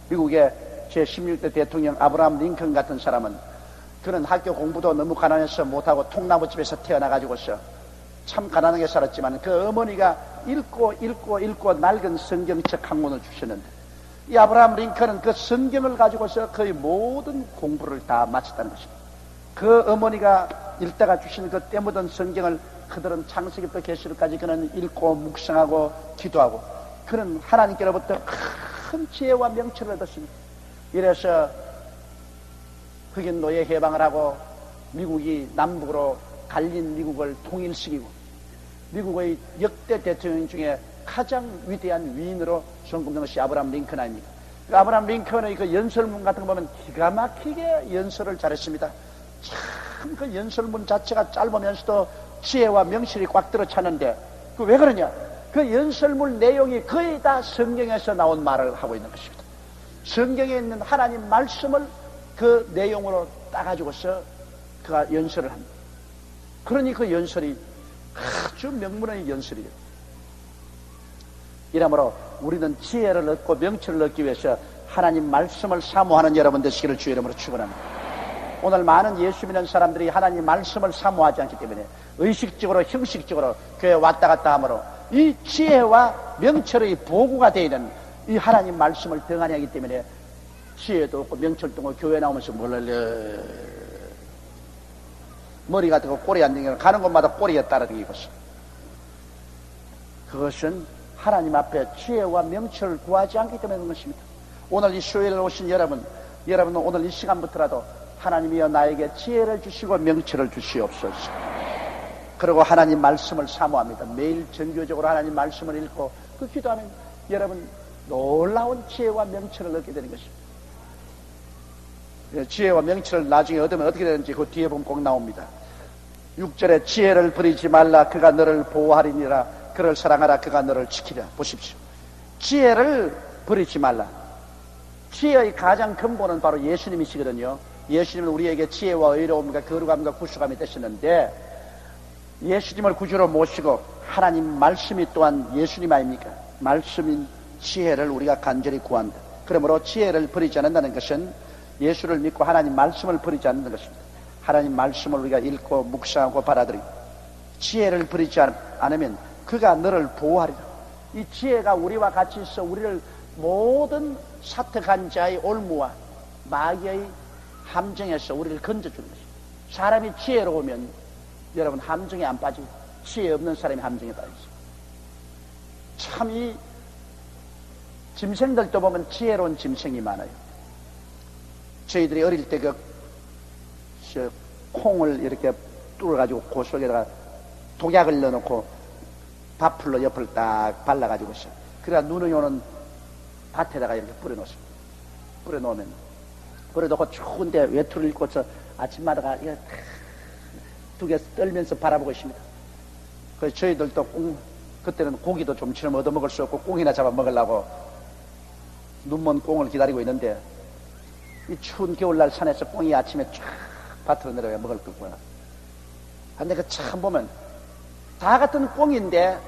미국의 제16대 대통령 아브라함 링컨 같은 사람은 그는 학교 공부도 너무 가난해서 못하고 통나무집에서 태어나가지고서 참 가난하게 살았지만 그 어머니가 읽고 낡은 성경책 학문을 주셨는데 이 아브라함 링컨은 그 성경을 가지고서 거의 모든 공부를 다 마쳤다는 것입니다. 그 어머니가 읽다가 주신 그 때 묻은 성경을 그들은 창세기부터 계시록까지 그는 읽고 묵상하고 기도하고 그는 하나님께로부터 큰 지혜와 명철을 얻었습니다. 이래서 흑인 노예 해방을 하고 미국이 남북으로 갈린 미국을 통일시키고 미국의 역대 대통령 중에 가장 위대한 위인으로 손꼽는 것이 아브라함 링컨 아닙니까? 그 아브라함 링컨의 그 연설문 같은 거 보면 기가 막히게 연설을 잘했습니다. 참 그 연설문 자체가 짧으면서도 지혜와 명실이 꽉 들어찼는데 그 왜 그러냐? 그 연설문 내용이 거의 다 성경에서 나온 말을 하고 있는 것입니다. 성경에 있는 하나님 말씀을 그 내용으로 따가지고서 그가 연설을 합니다. 그러니 그 연설이 아주 명문의 연설이에요. 이러므로 우리는 지혜를 얻고 명철을 얻기 위해서 하나님 말씀을 사모하는 여러분 되시기를 주의 이름으로 축원합니다. 오늘 많은 예수 믿는 사람들이 하나님 말씀을 사모하지 않기 때문에 의식적으로 형식적으로 교회에 왔다 갔다 하므로 이 지혜와 명철의 보구가 되어 있는 이 하나님 말씀을 등한히 하기 때문에 지혜도 없고 명철도 없고 교회 나오면서 머리 같은 거 꼬리 안 댕기고 가는 곳마다 꼬리에 따라다니고 있어. 그것은 하나님 앞에 지혜와 명철을 구하지 않기 때문에 그런 것입니다. 오늘 이 수요일에 오신 여러분은 오늘 이 시간부터라도 하나님이여 나에게 지혜를 주시고 명철을 주시옵소서. 그리고 하나님 말씀을 사모합니다. 매일 정교적으로 하나님 말씀을 읽고 그 기도하면 여러분 놀라운 지혜와 명철을 얻게 되는 것입니다. 지혜와 명철을 나중에 얻으면 어떻게 되는지 그 뒤에 보면 꼭 나옵니다. 6절에 지혜를 버리지 말라. 그가 너를 보호하리니라. 그를 사랑하라. 그가 너를 지키리라. 보십시오. 지혜를 버리지 말라. 지혜의 가장 근본은 바로 예수님이시거든요. 예수님은 우리에게 지혜와 의로움과 거룩함과 구속함이 되셨는데 예수님을 구주로 모시고 하나님 말씀이 또한 예수님 아닙니까? 말씀인 지혜를 우리가 간절히 구한다. 그러므로 지혜를 버리지 않는다는 것은 예수를 믿고 하나님 말씀을 버리지 않는 것입니다. 하나님 말씀을 우리가 읽고 묵상하고 받아들이고 지혜를 버리지 않으면 그가 너를 보호하리라. 이 지혜가 우리와 같이 있어 우리를 모든 사특한 자의 올무와 마귀의 함정에서 우리를 건져주는 것입니다. 사람이 지혜로우면 여러분 함정에 안 빠지고 지혜 없는 사람이 함정에 빠지죠. 참 이 짐승들도 보면 지혜로운 짐승이 많아요. 저희들이 어릴 때 콩을 이렇게 뚫어가지고 그 속에다가 독약을 넣어놓고 밥풀로 옆을 딱 발라가지고 있어요. 그래야 눈이 오는 밭에다가 이렇게 뿌려놓으면 뿌려놓고 추운데 외투를 입고서 아침마다 두 개 떨면서 바라보고 있습니다. 그래서 저희들도 그때는 고기도 좀처럼 얻어먹을 수 없고 꽁이나 잡아 먹으려고 눈먼 꽁을 기다리고 있는데 이 추운 겨울날 산에서 꽁이 아침에 쫙 밭으로 내려가 먹을 거구나. 근데 그 참 보면 다 같은 꽁인데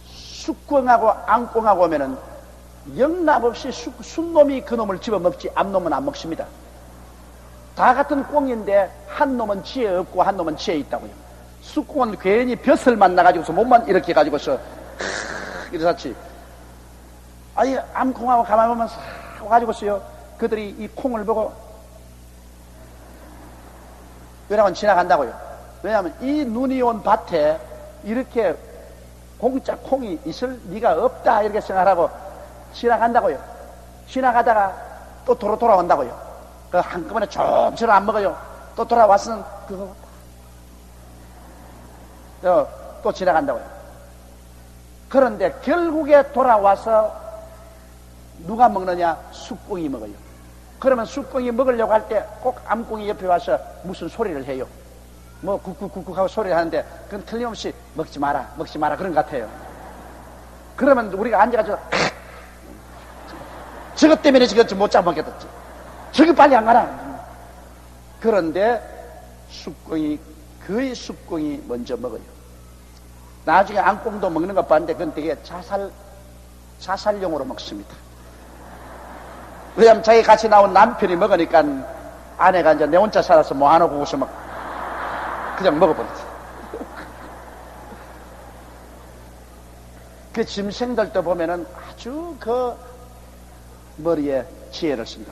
숫꽁하고 앙꽁하고 오면은 영납 없이 순놈이 그놈을 집어먹지 암놈은 안 먹습니다. 다 같은 꽁인데 한 놈은 지혜 없고 한 놈은 지혜 있다고요. 숫꽁은 괜히 벼슬 만나가지고서 몸만 이렇게 가지고서 이렇지. 아니 암콩하고 가만히 보면 싹 가지고서요. 그들이 이 콩을 보고 왜냐면 지나간다고요. 왜냐하면 이 눈이 온 밭에 이렇게 공짜 콩이 있을 리가 없다 이렇게 생각하고 지나간다고요. 지나가다가 또 도로 돌아온다고요. 그 한꺼번에 좀처럼 안 먹어요. 또 돌아와서는 그거 또 지나간다고요. 그런데 결국에 돌아와서 누가 먹느냐? 숫꽁이 먹어요. 그러면 숫꽁이 먹으려고 할 때 꼭 암꽁이 옆에 와서 무슨 소리를 해요. 뭐 쿡쿡쿡쿡 하고 소리를 하는데 그건 틀림없이 먹지 마라 그런 것 같아요. 그러면 우리가 앉아가지고 저것 때문에 저것 못 잡아먹겠지. 저기 빨리 안 가라. 그런데 거의 숫꽁이 먼저 먹어요. 나중에 암꽁도 먹는 것 봤는데 그건 되게 자살용으로 먹습니다. 왜냐면 자기 같이 나온 남편이 먹으니까 아내가 이제 내 혼자 살아서 뭐 안 하고 웃어 막 그냥 먹어버렸어. 그 짐승들도 보면은 아주 그 머리에 지혜를 쓴다.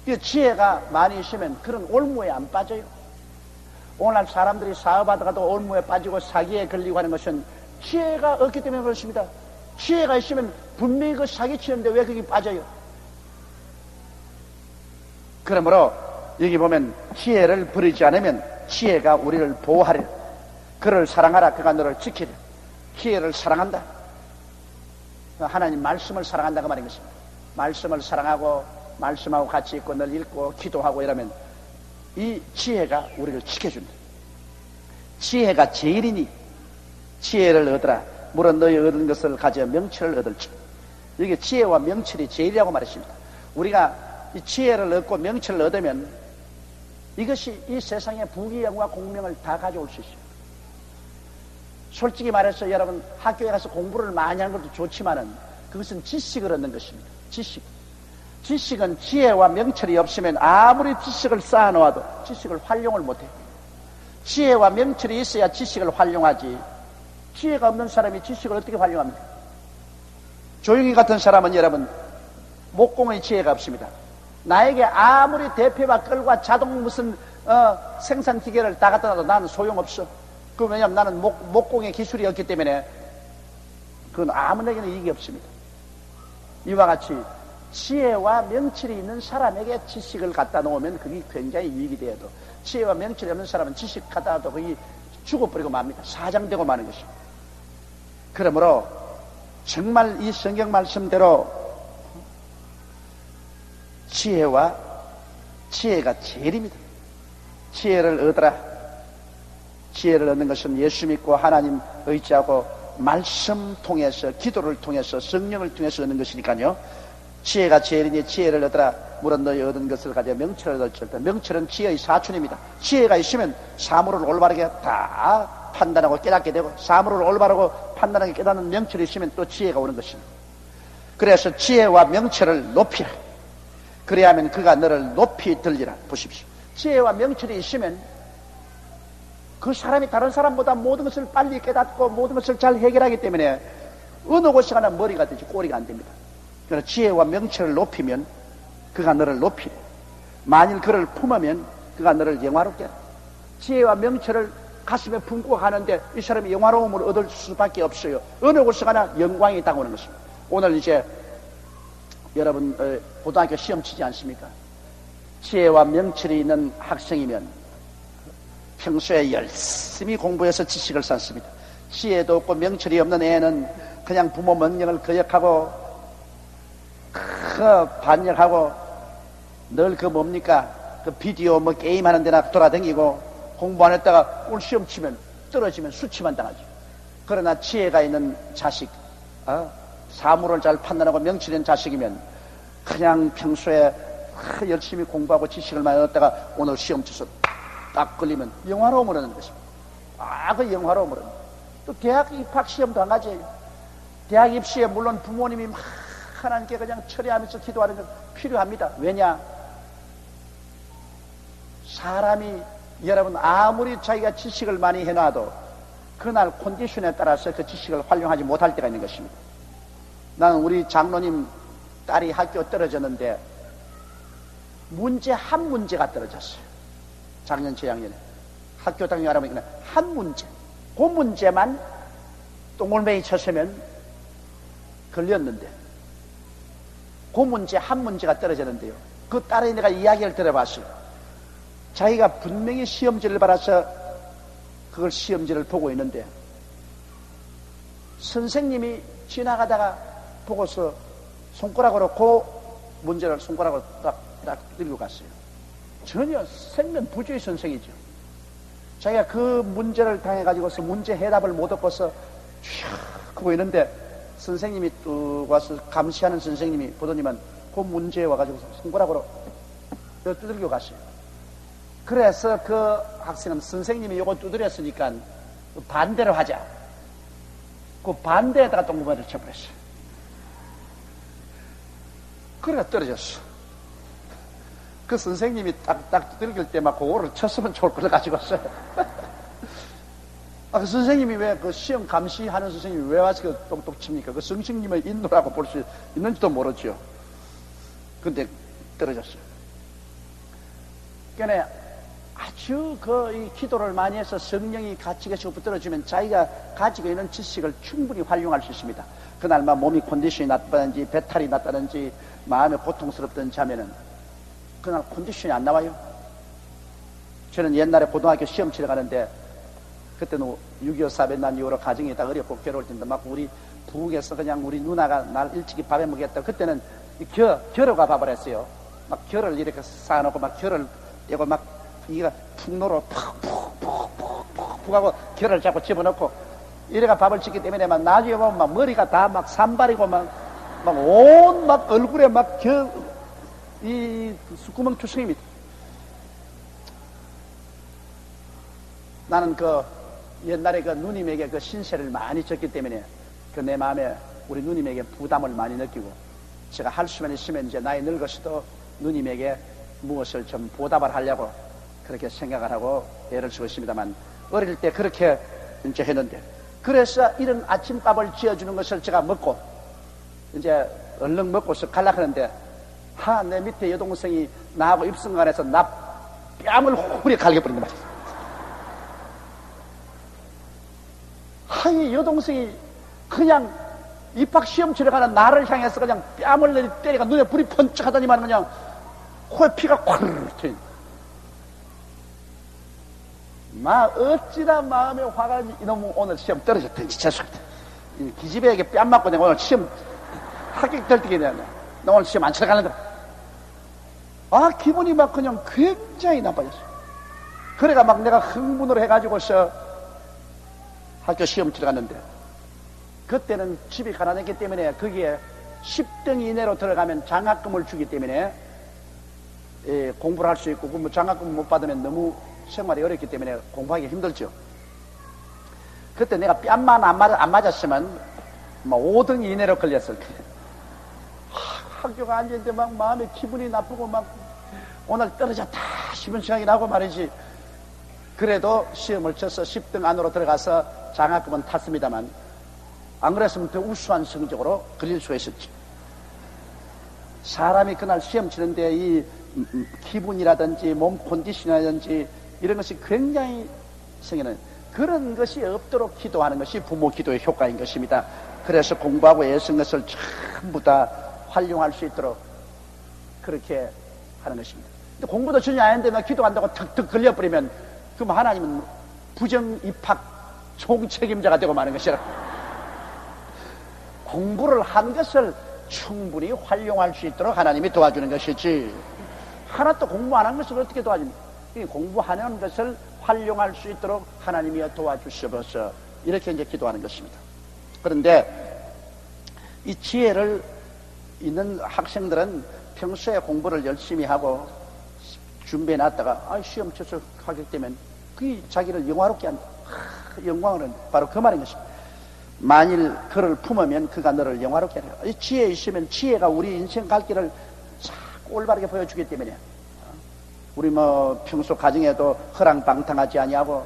그 지혜가 많이 있으면 그런 올무에 안 빠져요. 오늘날 사람들이 사업하다가도 올무에 빠지고 사기에 걸리고 하는 것은 지혜가 없기 때문에 그렇습니다. 지혜가 있으면 분명히 그 사기 치는데 왜 거기 빠져요? 그러므로 여기 보면 지혜를 버리지 않으면 지혜가 우리를 보호하리라. 그를 사랑하라. 그가 너를 지키리라. 지혜를 사랑한다. 하나님 말씀을 사랑한다 그 말인 것입니다. 말씀을 사랑하고 말씀하고 같이 있고 늘 읽고 기도하고 이러면 이 지혜가 우리를 지켜준다. 지혜가 제일이니 지혜를 얻으라. 물은 너희 얻은 것을 가져 명철을 얻을지. 여기 지혜와 명철이 제일이라고 말했습니다. 우리가 이 지혜를 얻고 명철을 얻으면 이것이 이 세상의 부귀영화 공명을 다 가져올 수 있어요. 솔직히 말해서 여러분 학교에 가서 공부를 많이 하는 것도 좋지만은 그것은 지식을 얻는 것입니다. 지식은 지혜와 명철이 없으면 아무리 지식을 쌓아놓아도 지식을 활용을 못해요. 지혜와 명철이 있어야 지식을 활용하지. 지혜가 없는 사람이 지식을 어떻게 활용합니까? 조용히 같은 사람은 여러분 목공의 지혜가 없습니다. 나에게 아무리 대표와 끌과 자동 무슨 생산기계를 다 갖다 놔도 나는 소용없어. 그 왜냐하면 나는 목공의 기술이 없기 때문에 그건 아무에게는 이익이 없습니다. 이와 같이 지혜와 명철이 있는 사람에게 지식을 갖다 놓으면 그게 굉장히 이익이 되어도 지혜와 명철이 없는 사람은 지식 갖다 놔도 거의 죽어버리고 맙니다. 사장되고 마는 것입니다. 그러므로 정말 이 성경 말씀대로 지혜가 제일입니다. 지혜를 얻으라. 지혜를 얻는 것은 예수 믿고 하나님 의지하고 말씀 통해서 기도를 통해서 성령을 통해서 얻는 것이니까요. 지혜가 제일이니 지혜를 얻으라. 물은 너희 얻은 것을 가져 명철을 얻을지어다. 명철은 지혜의 사촌입니다. 지혜가 있으면 사물을 올바르게 다 판단하고 깨닫게 되고 사물을 올바르고 판단하게 깨닫는 명철이 있으면 또 지혜가 오는 것입니다. 그래서 지혜와 명철을 높이라. 그래야 하면 그가 너를 높이 들리라. 보십시오. 지혜와 명철이 있으면 그 사람이 다른 사람보다 모든 것을 빨리 깨닫고 모든 것을 잘 해결하기 때문에 어느 곳에 가나 머리가 되지 꼬리가 안 됩니다. 그래서 지혜와 명철을 높이면 그가 너를 높이래. 만일 그를 품으면 그가 너를 영화롭게 하라. 지혜와 명철을 가슴에 품고 가는데 이 사람이 영화로움을 얻을 수밖에 없어요. 어느 곳에 가나 영광이 다가오는 것입니다. 오늘 이제 여러분 고등학교 시험 치지 않습니까? 지혜와 명철이 있는 학생이면 평소에 열심히 공부해서 지식을 쌓습니다. 지혜도 없고 명철이 없는 애는 그냥 부모 명령을 거역하고 반역하고 늘 그 뭡니까? 그 비디오 뭐 게임 하는 데나 돌아다니고 공부 안 했다가 오늘 시험 치면 떨어지면 수치만 당하죠. 그러나 지혜가 있는 자식, 사물을 잘 판단하고 명철이 있는 자식이면 그냥 평소에 열심히 공부하고 지식을 많이 얻다가 오늘 시험 쳐서 딱 걸리면 영화로움을 얻는 것입니다. 그 영화로움을 얻는. 또 대학 입학 시험도 한 가지예요. 대학 입시에 물론 부모님이 막 하나님께 그냥 철회하면서 기도하는 건 필요합니다. 왜냐? 사람이 여러분 아무리 자기가 지식을 많이 해놔도 그날 컨디션에 따라서 그 지식을 활용하지 못할 때가 있는 것입니다. 나는 우리 장로님 딸이 학교 떨어졌는데 한 문제가 떨어졌어요. 작년 재작년에 학교 다니기 하라면 한 문제, 그 문제만 똥골뱅이 쳤으면 걸렸는데 그 문제 한 문제가 떨어졌는데요. 그 딸이 내가 이야기를 들어봤어요. 자기가 분명히 시험지를 받아서 그걸 시험지를 보고 있는데 선생님이 지나가다가 보고서 손가락으로 그 문제를 손가락으로 딱 들고 갔어요. 전혀 생면부주의 선생이죠. 자기가 그 문제를 당해가지고서 문제 해답을 못 얻고서 쭉 하고 있는데 선생님이 뚝 와서 감시하는 선생님이 보더니만 그 문제에 와가지고 손가락으로 두들겨 갔어요. 그래서 그 학생은 선생님이 요거 두드렸으니까 반대로 하자. 그 반대에다가 똥구멍을 쳐버렸어요. 그래가 떨어졌어. 그 선생님이 딱 두들길 때 막 그거를 쳤으면 좋을 걸 가지고서. 그 선생님이 왜 그 시험 감시하는 선생님이 왜 와서 그 똑똑 칩니까? 그 선생님의 인도라고 볼 수 있는지도 모르죠. 근데 떨어졌어요. 그러니까 아주 이 기도를 많이 해서 성령이 같이 붙들어주면 자기가 가지고 있는 지식을 충분히 활용할 수 있습니다. 그날만 몸이 컨디션이 나쁘다든지 배탈이 났다든지 마음이 고통스럽든지 하면은 그날 컨디션이 안 나와요. 저는 옛날에 고등학교 시험 치러 가는데 그때는 6.25 사변 난 이후로 가정이 다 어렵고 괴로울 텐데 막 우리 부엌에서 그냥 우리 누나가 날 일찍이 밥에 먹였다. 그때는 겨루가 밥을 했어요. 막 겨를 이렇게 쌓아놓고 막 겨를 떼고 막 이가 풍로로 푹 하고 겨를 잡고 집어넣고 이래가 밥을 짓기 때문에 막 나중에 보면 막 머리가 다 막 산발이고 막 온 막 얼굴에 막 이 숯구멍 투성입니다. 나는 그 옛날에 그 누님에게 그 신세를 많이 졌기 때문에 그 내 마음에 우리 누님에게 부담을 많이 느끼고 제가 할 수만 있으면 이제 나이 늙어서도 누님에게 무엇을 좀 보답을 하려고 그렇게 생각을 하고 애를 쓰고 있습니다만 어릴 때 그렇게 이제 했는데 그래서 이런 아침밥을 지어주는 것을 제가 먹고 이제 얼른 먹고서 가려고 하는데 내 밑에 여동생이 나하고 입성간에서 나 뺨을 후리 갈겨버린 거 말이야. 이 여동생이 그냥 입학시험 치러 가는 나를 향해서 그냥 뺨을 때리가 눈에 불이 번쩍하더니만 그냥 코에 피가 콱 튀는. 어찌나 마음에 화가 이놈 오늘 시험 떨어졌든지 죄송합니다. 기집애에게 뺨 맞고 내가 오늘 시험 합격 떨뜨게 되네. 나 오늘 시험 안 치러 가는다. 기분이 막 그냥 굉장히 나빠졌어. 그래가 막 내가 흥분을 해가지고서 학교 시험 치러 갔는데 그때는 집이 가난했기 때문에 거기에 10등 이내로 들어가면 장학금을 주기 때문에 공부를 할 수 있고 뭐 장학금 못 받으면 너무 생활이 어렵기 때문에 공부하기 힘들죠. 그때 내가 뺨만 안 맞았으면 막 5등 이내로 걸렸을 거예요. 학교가 앉았는데 막 마음에 기분이 나쁘고 막 오늘 떨어졌다 싶은 생각이 나고 말이지. 그래도 시험을 쳐서 10등 안으로 들어가서 장학금은 탔습니다만 안 그랬으면 더 우수한 성적으로 걸릴 수가 있었지. 사람이 그날 시험 치는데 이 기분이라든지 몸 컨디션이라든지 이런 것이 굉장히 생기는 그런 것이 없도록 기도하는 것이 부모 기도의 효과인 것입니다. 그래서 공부하고 애쓴 것을 전부 다 활용할 수 있도록 그렇게 하는 것입니다. 근데 공부도 전혀 안 했는데 막 기도한다고 턱턱 걸려버리면 그럼 하나님은 부정 입학 총책임자가 되고 마는 것이라. 공부를 한 것을 충분히 활용할 수 있도록 하나님이 도와주는 것이지 하나도 공부 안 한 것을 어떻게 도와줍니까? 공부하는 것을 활용할 수 있도록 하나님이 도와주셔서 이렇게 이제 기도하는 것입니다. 그런데 이 지혜를 있는 학생들은 평소에 공부를 열심히 하고 준비해 놨다가 시험 쳐서 합격되면 그게 자기를 영화롭게 한다. 영광은 바로 그 말인 것입니다. 만일 그를 품으면 그가 너를 영화롭게 한다. 이 지혜에 있으면 지혜가 우리 인생 갈 길을 자꾸 올바르게 보여주기 때문에 우리 뭐 평소 가정에도 허랑방탕하지 아니하고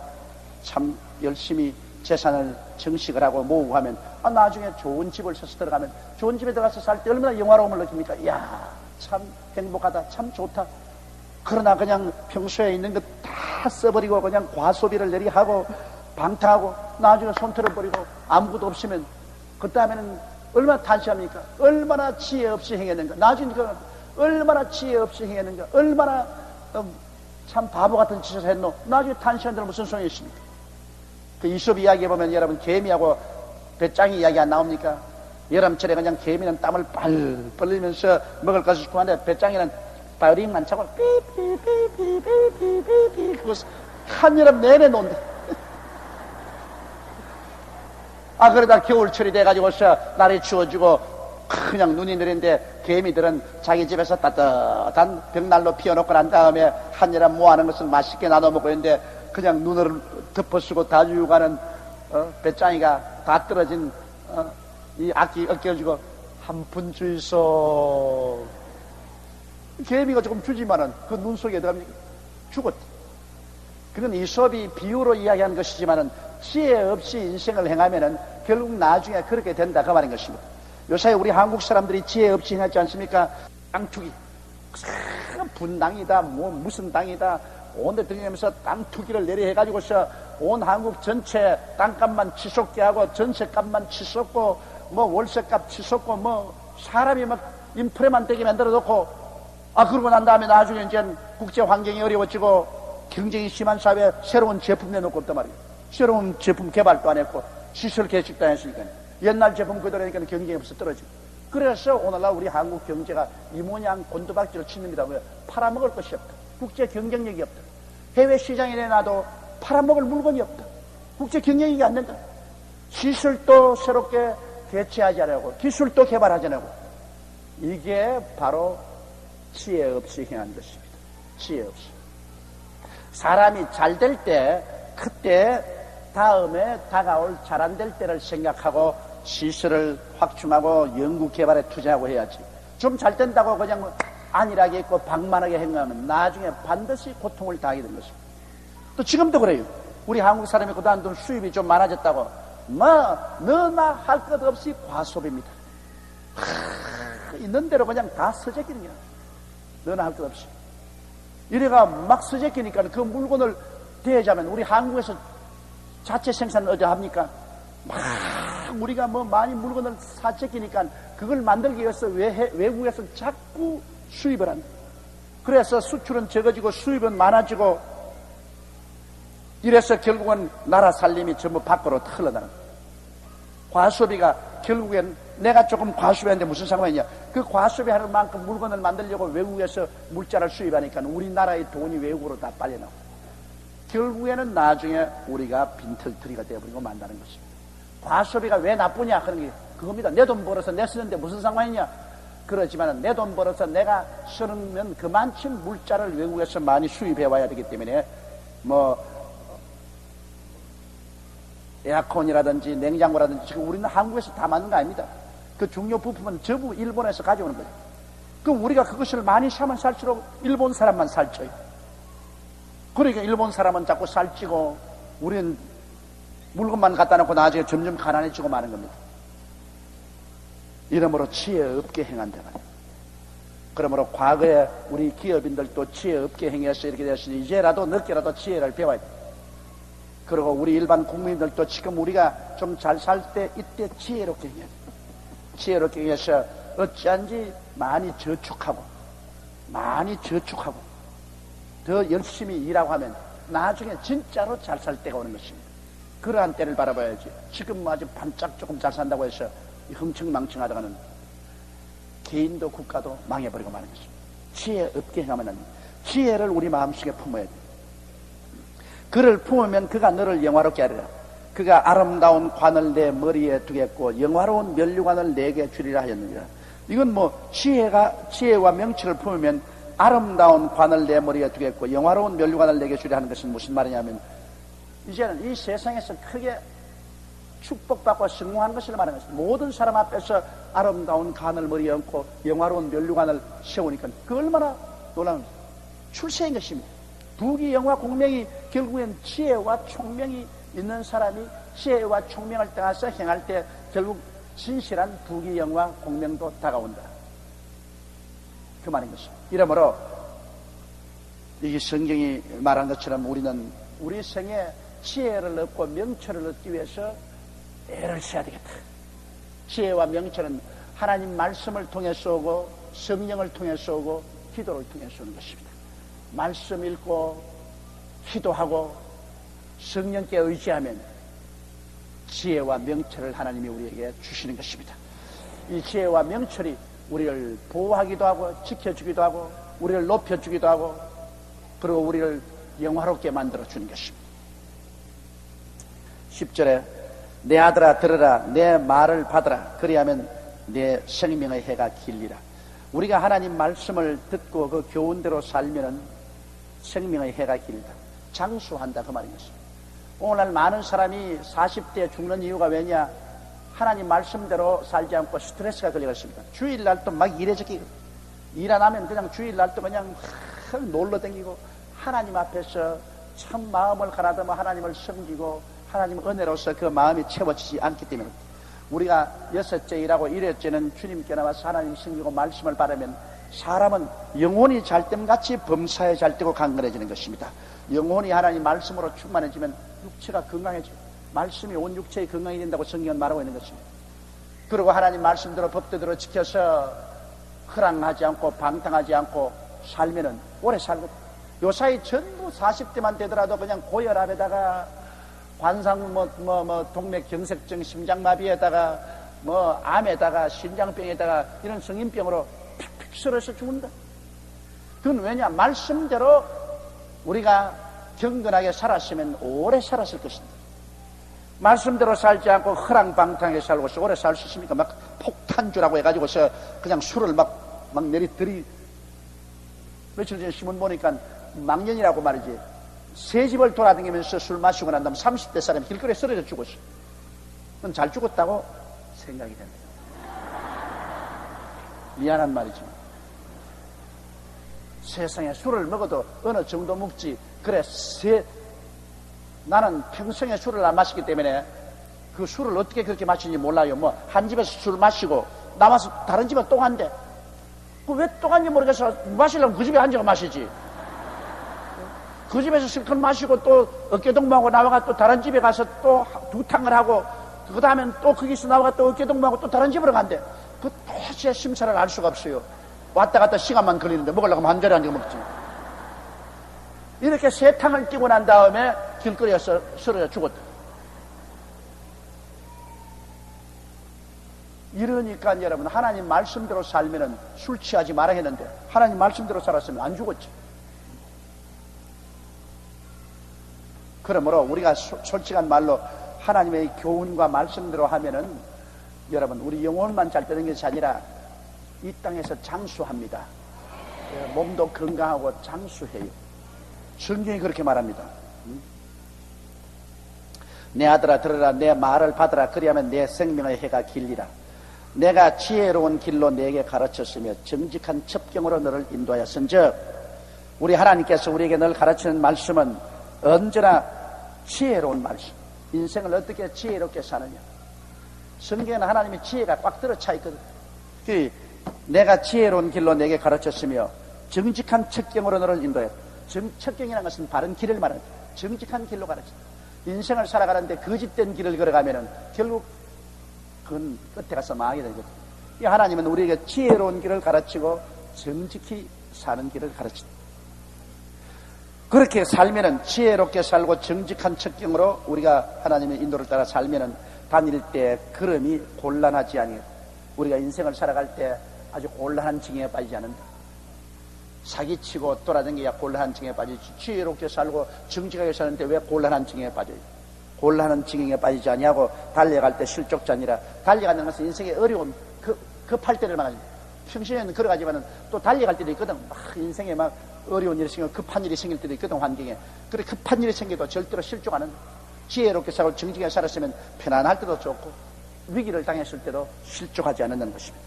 참 열심히 재산을 정식을 하고 모으고 하면 나중에 좋은 집을 사서 들어가면 좋은 집에 들어가서 살 때 얼마나 영화로움을 느낍니까? 이야, 참 행복하다, 참 좋다. 그러나 그냥 평소에 있는 것 다 써버리고 그냥 과소비를 내리하고 방탕하고 나중에 손털어 버리고 아무것도 없으면 그 다음에는 얼마나 탄식합니까? 얼마나 지혜 없이 행했는가? 나중에 얼마나 지혜 없이 행했는가? 얼마나 참 바보 같은 짓을 했노? 나중에 탄식한다는 무슨 소용이 있습니까? 그 이솝 이야기에 보면 여러분 개미하고 배짱이 이야기 안 나옵니까? 여름철에 그냥 개미는 땀을 빨 벌리면서 먹을 것을 구하는데 배짱이는 바이오린만 차고 삐삐삐삐삐삐삐삐 그거 한여름 내내 논다. 그러다 겨울철이 돼가지고서 날이 추워지고 그냥 눈이 내리는데 개미들은 자기 집에서 따뜻한 벽난로 피워놓고 난 다음에 한여름 모아놓은 것을 맛있게 나눠 먹고 있는데 그냥 눈을 덮어쓰고 다 주고 가는 배짱이가 다 떨어진 이 악기 어깨를 한 푼 주이소. 개미가 조금 주지만은 그 눈 속에 들어갑니까? 죽었다. 그건 이솝이 비유로 이야기하는 것이지만은 지혜 없이 인생을 행하면은 결국 나중에 그렇게 된다 그 말인 것입니다. 요새 우리 한국 사람들이 지혜 없이 행하지 않습니까? 땅 투기. 분당이다, 뭐 무슨 당이다, 온데 들이면서 땅 투기를 내려해가지고서 온 한국 전체 땅값만 치솟게 하고 전세값만 치솟고 뭐 월세값 치솟고 뭐 사람이 막 인프레만 되게 만들어 놓고 그러고 난 다음에 나중에 이제 국제 환경이 어려워지고 경쟁이 심한 사회에 새로운 제품 내놓고 없단 말이에요. 새로운 제품 개발도 안 했고 시설 개식도 안 했으니까 옛날 제품 그대로 하니까 경쟁이 없어 떨어지고. 그래서 오늘날 우리 한국 경제가 이 모양 곤두박질을 치는니다. 왜? 팔아먹을 것이 없다. 국제 경쟁력이 없다. 해외 시장에 내놔도 팔아먹을 물건이 없다. 국제 경쟁력이 안 된다. 시설도 새롭게 개최하지 않고 기술도 개발하지 않고. 이게 바로 지혜 없이 행한 것입니다. 지혜 없이. 사람이 잘 될 때, 그때 다음에 다가올 잘 안 될 때를 생각하고 시설을 확충하고 연구 개발에 투자하고 해야지. 좀 잘 된다고 그냥 안일하게 있고 방만하게 행하면 나중에 반드시 고통을 당하게 되는 것입니다. 또 지금도 그래요. 우리 한국 사람이 그동안 수입이 좀 많아졌다고 너나 할 것 없이 과소비입니다. 있는 대로 그냥 다 서재끼는 거야. 너나 할 것 없이. 이래가 막 서재끼니까 그 물건을 대자면 우리 한국에서 자체 생산을 어디 합니까? 막 우리가 뭐 많이 물건을 사재끼니까 그걸 만들기 위해서 외국에서 자꾸 수입을 한다. 그래서 수출은 적어지고 수입은 많아지고 이래서 결국은 나라 살림이 전부 밖으로 흘러나간다. 과소비가 결국엔 내가 조금 과소비하는데 무슨 상관이냐? 그 과소비하는 만큼 물건을 만들려고 외국에서 물자를 수입하니까 우리나라의 돈이 외국으로 다 빨려나와. 결국에는 나중에 우리가 빈털터리가 되어버리고 만다는 것입니다. 과소비가 왜 나쁘냐 하는 게 그겁니다. 내 돈 벌어서 내 쓰는데 무슨 상관이냐? 그렇지만 내 돈 벌어서 내가 쓰면 그만큼 물자를 외국에서 많이 수입해 와야 되기 때문에 에어컨이라든지 냉장고라든지 지금 우리는 한국에서 다 만든 거 아닙니다. 그 중요 부품은 전부 일본에서 가져오는 거예요. 그럼 우리가 그것을 많이 사면 살수록 일본 사람만 살쪄요. 그러니까 일본 사람은 자꾸 살찌고 우리는 물건만 갖다 놓고 나중에 점점 가난해지고 마는 겁니다. 이러므로 지혜 없게 행한다 말이에요. 그러므로 과거에 우리 기업인들도 지혜 없게 행해서 이렇게 되었으니 이제라도 늦게라도 지혜를 배워야 돼요. 그리고 우리 일반 국민들도 지금 우리가 좀 잘 살 때 이때 지혜롭게 해야 돼요. 지혜롭게 해서 어찌한지 많이 저축하고 더 열심히 일하고 하면 나중에 진짜로 잘 살 때가 오는 것입니다. 그러한 때를 바라봐야지. 지금 아주 반짝 조금 잘 산다고 해서 흥청망청하다가는 개인도 국가도 망해버리고 마는 것입니다. 지혜 없게 행하면 안 됩니다. 지혜를 우리 마음속에 품어야 돼요. 그를 품으면 그가 너를 영화롭게 하리라. 그가 아름다운 관을 내 머리에 두겠고 영화로운 면류관을 내게 주리라 하였느니라. 이건 지혜와 명치를 품으면 아름다운 관을 내 머리에 두겠고 영화로운 면류관을 내게 주리라 하는 것은 무슨 말이냐면 이제는 이 세상에서 크게 축복받고 성공한 것을 말하는 것입니다. 모든 사람 앞에서 아름다운 관을 머리에 얹고 영화로운 면류관을 세우니까 그 얼마나 놀라운 것입니다. 출세인 것입니다. 부귀영화 공명이 결국엔 지혜와 총명이 있는 사람이 지혜와 총명을 떠나서 행할 때 결국 진실한 부귀영화 공명도 다가온다. 그 말인 것입니다. 이러므로 이게 성경이 말한 것처럼 우리는 우리 생에 지혜를 얻고 명철을 얻기 위해서 애를 써야 되겠다. 지혜와 명철은 하나님 말씀을 통해서 오고 성령을 통해서 오고 기도를 통해서 오는 것입니다. 말씀 읽고 기도하고 성령께 의지하면 지혜와 명철을 하나님이 우리에게 주시는 것입니다. 이 지혜와 명철이 우리를 보호하기도 하고 지켜주기도 하고 우리를 높여주기도 하고 그리고 우리를 영화롭게 만들어주는 것입니다. 10절에 내 아들아 들으라 내 말을 받으라 그리하면 내 생명의 해가 길리라. 우리가 하나님 말씀을 듣고 그 교훈대로 살면은 생명의 해가 길다. 장수한다 그 말인 것입니다. 오늘날 많은 사람이 40대에 죽는 이유가 왜냐? 하나님 말씀대로 살지 않고 스트레스가 걸려갔습니다. 주일날 또 막 일해 적기 일 안 하면 그냥 주일날 또 그냥 놀러 다니고 하나님 앞에서 참 마음을 가라듬어 하나님을 섬기고 하나님 은혜로서 그 마음이 채워지지 않기 때문에 우리가 6째 일하고 1회째는 주님께 나와서 하나님 섬기고 말씀을 받으면 사람은 영혼이 잘됨같이 범사에 잘되고 강건해지는 것입니다. 영혼이 하나님 말씀으로 충만해지면 육체가 건강해지고 말씀이 온 육체의 건강이 된다고 성경은 말하고 있는 것입니다. 그리고 하나님 말씀대로 법대로 지켜서 허랑하지 않고 방탕하지 않고 살면은 오래 살거든. 요사이 전부 40대만 되더라도 그냥 고혈압에다가 관상 동맥경색증 심장마비에다가 암에다가 신장병에다가 이런 성인병으로 픽픽 쓰러져 죽는다. 그건 왜냐? 말씀대로 우리가 경건하게 살았으면 오래 살았을 것입니다. 말씀대로 살지 않고 허랑방탕하게 살고서 오래 살 수 있습니까? 막 폭탄주라고 해가지고서 그냥 술을 막 내리들이 며칠 전에 신문 보니까 망년이라고 말이지 새 집을 돌아다니면서 술 마시고 난 다음 30대 사람이 길거리에 쓰러져 죽었어. 그건 잘 죽었다고 생각이 됩니다. 미안한 말이지만 세상에 술을 먹어도 어느 정도 먹지. 그래 나는 평생에 술을 안 마시기 때문에 그 술을 어떻게 그렇게 마시는지 몰라요. 한 집에서 술 마시고 나와서 다른 집에 또 간대. 그 왜 또 간지 모르겠어. 마시려면 그 집에 앉아서 마시지. 그 집에서 실컷 마시고 또 어깨동무하고 나와가 또 다른 집에 가서 또 두 탕을 하고 그 다음엔 또 거기서 나와가 또 어깨동무하고 또 다른 집으로 간대. 그 도대체 심사를 알 수가 없어요. 왔다 갔다 시간만 걸리는데 먹으려고 하면 한 자리에 앉아 먹지. 이렇게 세 탕을 끼고 난 다음에 길거리에서 쓰러져 죽었다. 이러니까 여러분 하나님 말씀대로 살면은 술 취하지 말아 했는데 하나님 말씀대로 살았으면 안 죽었지. 그러므로 우리가 솔직한 말로 하나님의 교훈과 말씀대로 하면은 여러분 우리 영혼만 잘 되는 것이 아니라 이 땅에서 장수합니다. 몸도 건강하고 장수해요. 성경이 그렇게 말합니다. 내 아들아 들으라 내 말을 받으라 그리하면 내 생명의 해가 길리라. 내가 지혜로운 길로 내게 가르쳤으며 정직한 첩경으로 너를 인도하였은즉 우리 하나님께서 우리에게 늘 가르치는 말씀은 언제나 지혜로운 말씀. 인생을 어떻게 지혜롭게 사느냐. 성경에는 하나님의 지혜가 꽉 들어차 있거든. 내가 지혜로운 길로 내게 가르쳤으며 정직한 첩경으로 너를 인도했다. 첩경이라는 것은 바른 길을 말하죠. 정직한 길로 가르친다. 인생을 살아가는데 거짓된 길을 걸어가면은 결국 그건 끝에 가서 망하게 되거든. 이 하나님은 우리에게 지혜로운 길을 가르치고 정직히 사는 길을 가르친다. 그렇게 살면은 지혜롭게 살고 정직한 첩경으로 우리가 하나님의 인도를 따라 살면은 다닐 때 걸음이 곤란하지 아니에요. 우리가 인생을 살아갈 때 아주 곤란한 징에 빠지지 않는다. 사기치고 돌아다니기야 곤란한 징에 빠지지. 지혜롭게 살고 정직하게 사는데 왜 곤란한 징에 빠져요? 곤란한 징에 빠지지 아니하고 달려갈 때 실족자 아니라 달려가는 것은 인생의 어려움, 급할 때를 말하죠. 평소에는 걸어가지만은 또 달려갈 때도 있거든. 막 인생에 막 어려운 일이 생기고 급한 일이 생길 때도 있거든, 환경에. 그래 급한 일이 생겨도 절대로 실족하는 지혜롭게 살고 정직하게 살았으면 편안할 때도 좋고 위기를 당했을 때도 실족하지 않는 것입니다.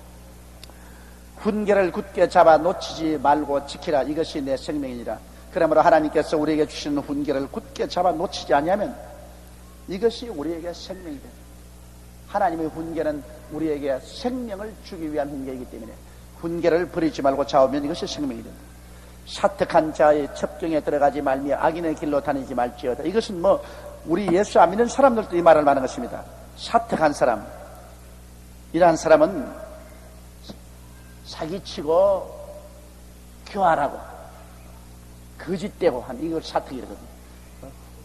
훈계를 굳게 잡아 놓치지 말고 지키라. 이것이 내 생명이니라. 그러므로 하나님께서 우리에게 주시는 훈계를 굳게 잡아 놓치지 않으면 이것이 우리에게 생명이 됩니다. 하나님의 훈계는 우리에게 생명을 주기 위한 훈계이기 때문에 훈계를 버리지 말고 잡으면 이것이 생명이 됩니다. 사특한 자의 첩경에 들어가지 말며 악인의 길로 다니지 말지어다. 이것은 뭐 우리 예수 안 믿는 사람들도 이 말을 하는 것입니다. 사특한 사람, 이러한 사람은 사기치고 교활하고 거짓되고 하는, 이걸 사특이거든요.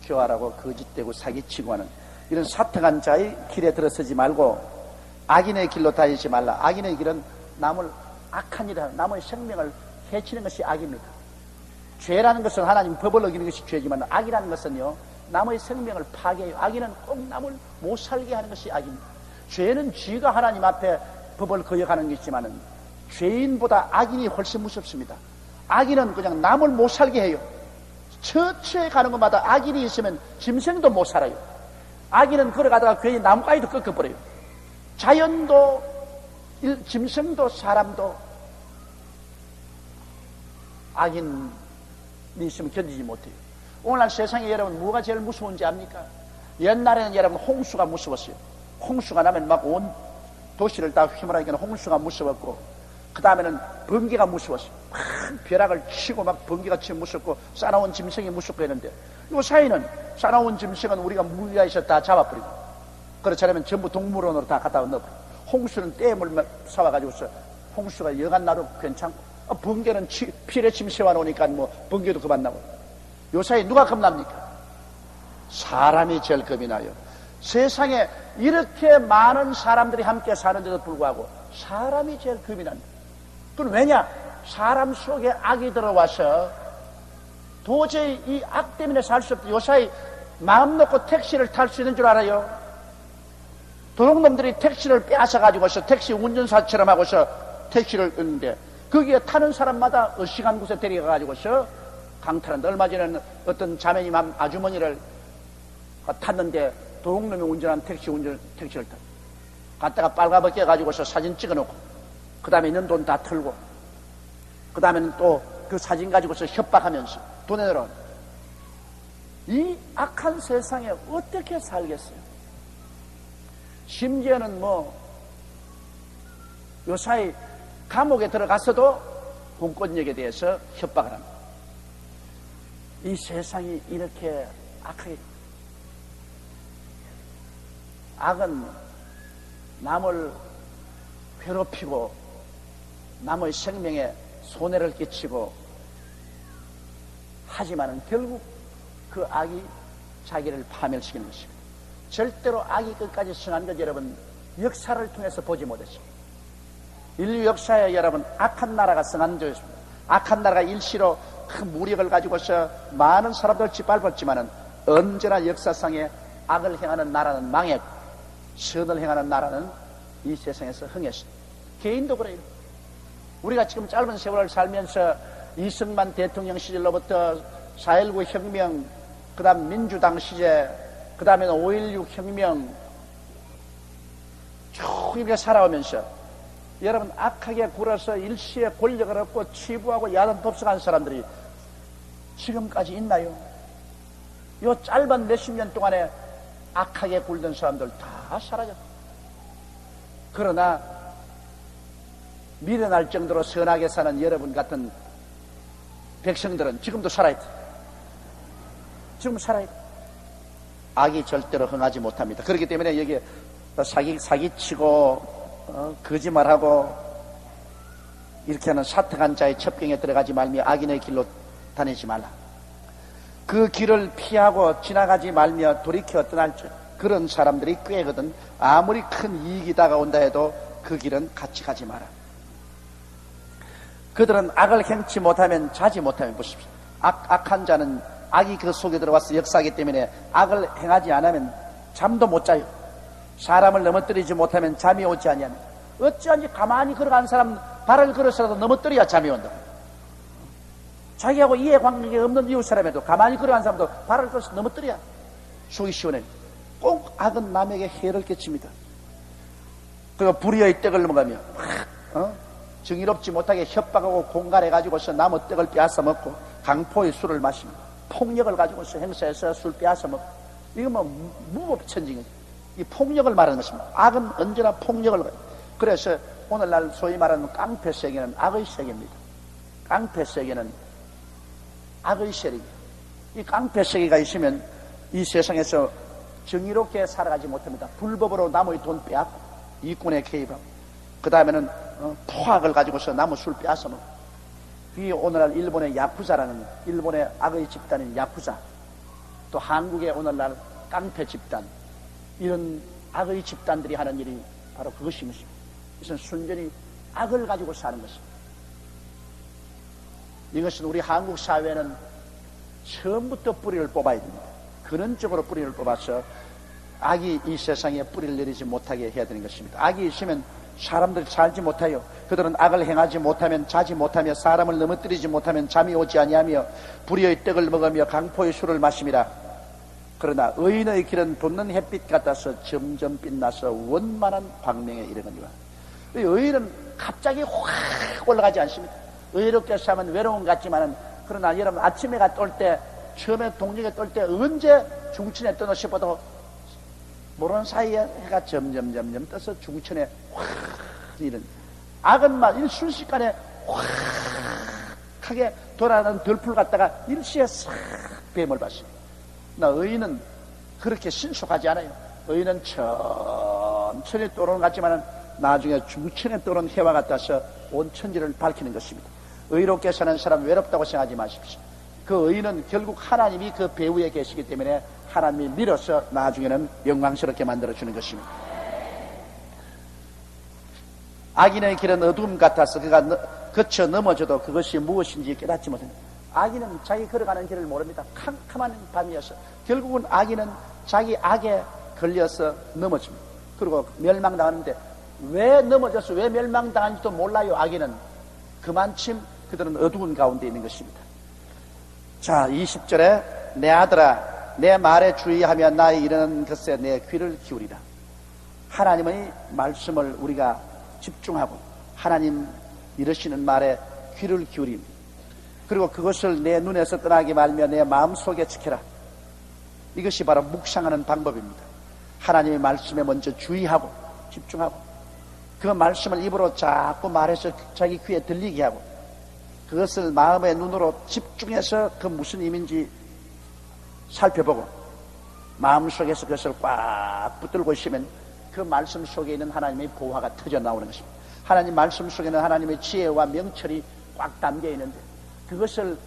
교활하고 거짓되고 사기치고 하는 이런 사특한 자의 길에 들어서지 말고 악인의 길로 다니지 말라. 악인의 길은 남을 악한 일을 하는, 남의 생명을 해치는 것이 악입니다. 죄라는 것은 하나님 법을 어기는 것이 죄지만 악이라는 것은요, 남의 생명을 파괴해요. 악인은 꼭 남을 못 살게 하는 것이 악입니다. 죄는 쥐가 하나님 앞에 법을 거역하는 것이지만 죄인보다 악인이 훨씬 무섭습니다. 악인은 그냥 남을 못 살게 해요. 처처에 가는 것마다 악인이 있으면 짐승도 못 살아요. 악인은 걸어가다가 괜히 나뭇가지도 꺾어버려요. 자연도 짐승도 사람도 악인이 있으면 견디지 못해요. 오늘날 세상에 여러분 뭐가 제일 무서운지 압니까? 옛날에는 여러분 홍수가 무서웠어요. 홍수가 나면 막 온 도시를 다 휘몰아치는 홍수가 무서웠고, 그 다음에는 번개가 무서웠어요. 막 벼락을 치고 막 번개가 치면 무섭고 싸나운 짐승이 무섭고 했는데, 요 사이는 싸나운 짐승은 우리가 무리가에서 다 잡아버리고, 그렇지 않으면 전부 동물원으로 다 갖다 넣어버리고, 홍수는 댐을 사와가지고서 홍수가 여간 나도 괜찮고, 번개는 필에 짐 세워놓으니까 뭐 번개도 그만 나고. 요 사이 누가 겁납니까? 사람이 제일 겁이 나요. 세상에 이렇게 많은 사람들이 함께 사는데도 불구하고 사람이 제일 겁이 납니다. 그건 왜냐? 사람 속에 악이 들어와서 도저히 이 악 때문에 살 수 없다. 요 사이 마음 놓고 택시를 탈 수 있는 줄 알아요? 도둑놈들이 택시를 빼앗아가지고서 택시 운전사처럼 하고서 택시를 끄는데, 거기에 타는 사람마다 어시간 곳에 데려가가지고서 강탈한다. 얼마 전에는 어떤 자매님 아주머니를 탔는데 도둑놈이 운전한 택시를 탔다. 갔다가 빨가벗겨 가지고서 사진 찍어놓고, 그 다음에 있는 돈 다 털고, 그 다음에는 또 그 사진 가지고서 협박하면서 돈에 들어. 이 악한 세상에 어떻게 살겠어요? 심지어는 뭐 요사이 감옥에 들어갔어도 공권력에 대해서 협박을 합니다. 이 세상이 이렇게 악하게, 악은 남을 괴롭히고 남의 생명에 손해를 끼치고 하지만은 결국 그 악이 자기를 파멸시키는 것입니다. 절대로 악이 끝까지 승한 것 여러분 역사를 통해서 보지 못했습니다. 인류 역사에 여러분 악한 나라가 승한 적이 있습니다. 악한 나라가 일시로 큰 무력을 가지고서 많은 사람들을 짓밟았지만은 언제나 역사상에 악을 행하는 나라는 망했고 선을 행하는 나라는 이 세상에서 흥했습니다. 개인도 그래요. 우리가 지금 짧은 세월을 살면서 이승만 대통령 시절로부터 4.19 혁명, 그 다음 민주당 시제, 그 다음에는 5.16 혁명 쭉 이렇게 살아오면서 여러분 악하게 굴어서 일시에 권력을 얻고 치부하고 야단 dob석한 사람들이 지금까지 있나요? 요 짧은 몇십 년 동안에 악하게 굴던 사람들 다 사라졌다. 그러나 미련할 정도로 선하게 사는 여러분 같은 백성들은 지금도 살아있다. 지금 살아있다. 악이 절대로 흥하지 못합니다. 그렇기 때문에 여기 사기치고 거짓말하고 이렇게 하는 사특한 자의 첩경에 들어가지 말며 악인의 길로 다니지 말라. 그 길을 피하고 지나가지 말며 돌이켜 떠날 줄. 그런 사람들이 꽤거든. 아무리 큰 이익이 다가온다 해도 그 길은 같이 가지 마라. 그들은 악을 행치 못하면 자지 못하면 보십시오. 악한 자는 악이 그 속에 들어와서 역사하기 때문에 악을 행하지 않으면 잠도 못 자요. 사람을 넘어뜨리지 못하면 잠이 오지 아니하면 어찌한지 가만히 걸어가는 사람 발을 걸어서라도 넘어뜨려야 잠이 온다. 자기하고 이해관계가 없는 이웃 사람에도 가만히 걸어가는 사람도 발을 걸어서 넘어뜨려야 속이 시원해. 꼭 악은 남에게 해를 끼칩니다. 그리고 불의의 떡을 넘어가며 정의롭지 못하게 협박하고 공갈해가지고서 나무 떡을 빼앗아 먹고 강포의 술을 마십니다. 폭력을 가지고서 행사해서 술 빼앗아 먹고, 이거 뭐 무법천징이죠. 이 폭력을 말하는 것입니다. 악은 언제나 폭력을 가지고. 그래서 오늘날 소위 말하는 깡패 세계는 악의 세계입니다. 깡패 세계는 악의 세력이에요. 이 깡패 세계가 있으면 이 세상에서 정의롭게 살아가지 못합니다. 불법으로 남의 돈 빼앗고 이권에 개입하고, 그 다음에는 포악을 가지고서 남의 술 빼앗아 먹고, 이 오늘날 일본의 야쿠자라는, 일본의 악의 집단인 야쿠자, 또 한국의 오늘날 깡패 집단, 이런 악의 집단들이 하는 일이 바로 그것이 것입니다. 이것은 순전히 악을 가지고 사는 것입니다. 이것은 우리 한국 사회는 처음부터 뿌리를 뽑아야 됩니다. 근원적으로 뿌리를 뽑아서 악이 이 세상에 뿌리를 내리지 못하게 해야 되는 것입니다. 악이 있으면 사람들이 살지 못해요. 그들은 악을 행하지 못하면, 자지 못하며, 사람을 넘어뜨리지 못하면 잠이 오지 아니하며 불의의 떡을 먹으며 강포의 술을 마십니다. 그러나 의인의 길은 돋는 햇빛 같아서 점점 빛나서 원만한 광명에 이르거니와. 의인은 갑자기 확 올라가지 않습니다. 의롭게 살면 외로움 같지만은, 그러나 여러분 아침 해가 뜰 때, 처음에 동력에 뜰 때 언제 중천에 떠나 싶어도 모르는 사이에 해가 점점 떠서 중천에 확 이런, 악은 막 순식간에 확 하게 돌아가는 덜풀 갔다가 일시에 싹 뱀을 봤습니다. 나 의인은 그렇게 신속하지 않아요. 의인은 천천히 떠오르는 것 같지만은 나중에 중천에 떠오르는 해와 같아서 온 천지를 밝히는 것입니다. 의롭게 사는 사람 외롭다고 생각하지 마십시오. 그 의인은 결국 하나님이 그 배후에 계시기 때문에 하나님이 밀어서 나중에는 영광스럽게 만들어주는 것입니다. 악인의 길은 어두움 같아서 그가 거쳐 넘어져도 그것이 무엇인지 깨닫지 못합니다. 악인은 자기 걸어가는 길을 모릅니다. 캄캄한 밤이어서 결국은 악인은 자기 악에 걸려서 넘어집니다. 그리고 멸망당하는데, 왜 넘어져서 왜 멸망당하는지도 몰라요. 악인은 그만큼 그들은 어두운 가운데 있는 것입니다. 자, 20절에 내 아들아 내 말에 주의하며 나의 이르는 것에 내 귀를 기울이라. 하나님의 말씀을 우리가 집중하고 하나님 이르시는 말에 귀를 기울입니다. 그리고 그것을 내 눈에서 떠나게 말며 내 마음속에 지켜라. 이것이 바로 묵상하는 방법입니다. 하나님의 말씀에 먼저 주의하고 집중하고, 그 말씀을 입으로 자꾸 말해서 자기 귀에 들리게 하고, 그것을 마음의 눈으로 집중해서 그 무슨 의미인지 살펴보고, 마음속에서 그것을 꽉 붙들고 있으면 그 말씀 속에 있는 하나님의 보화가 터져 나오는 것입니다. 하나님 말씀 속에는 하나님의 지혜와 명철이 꽉 담겨 있는데, 그것을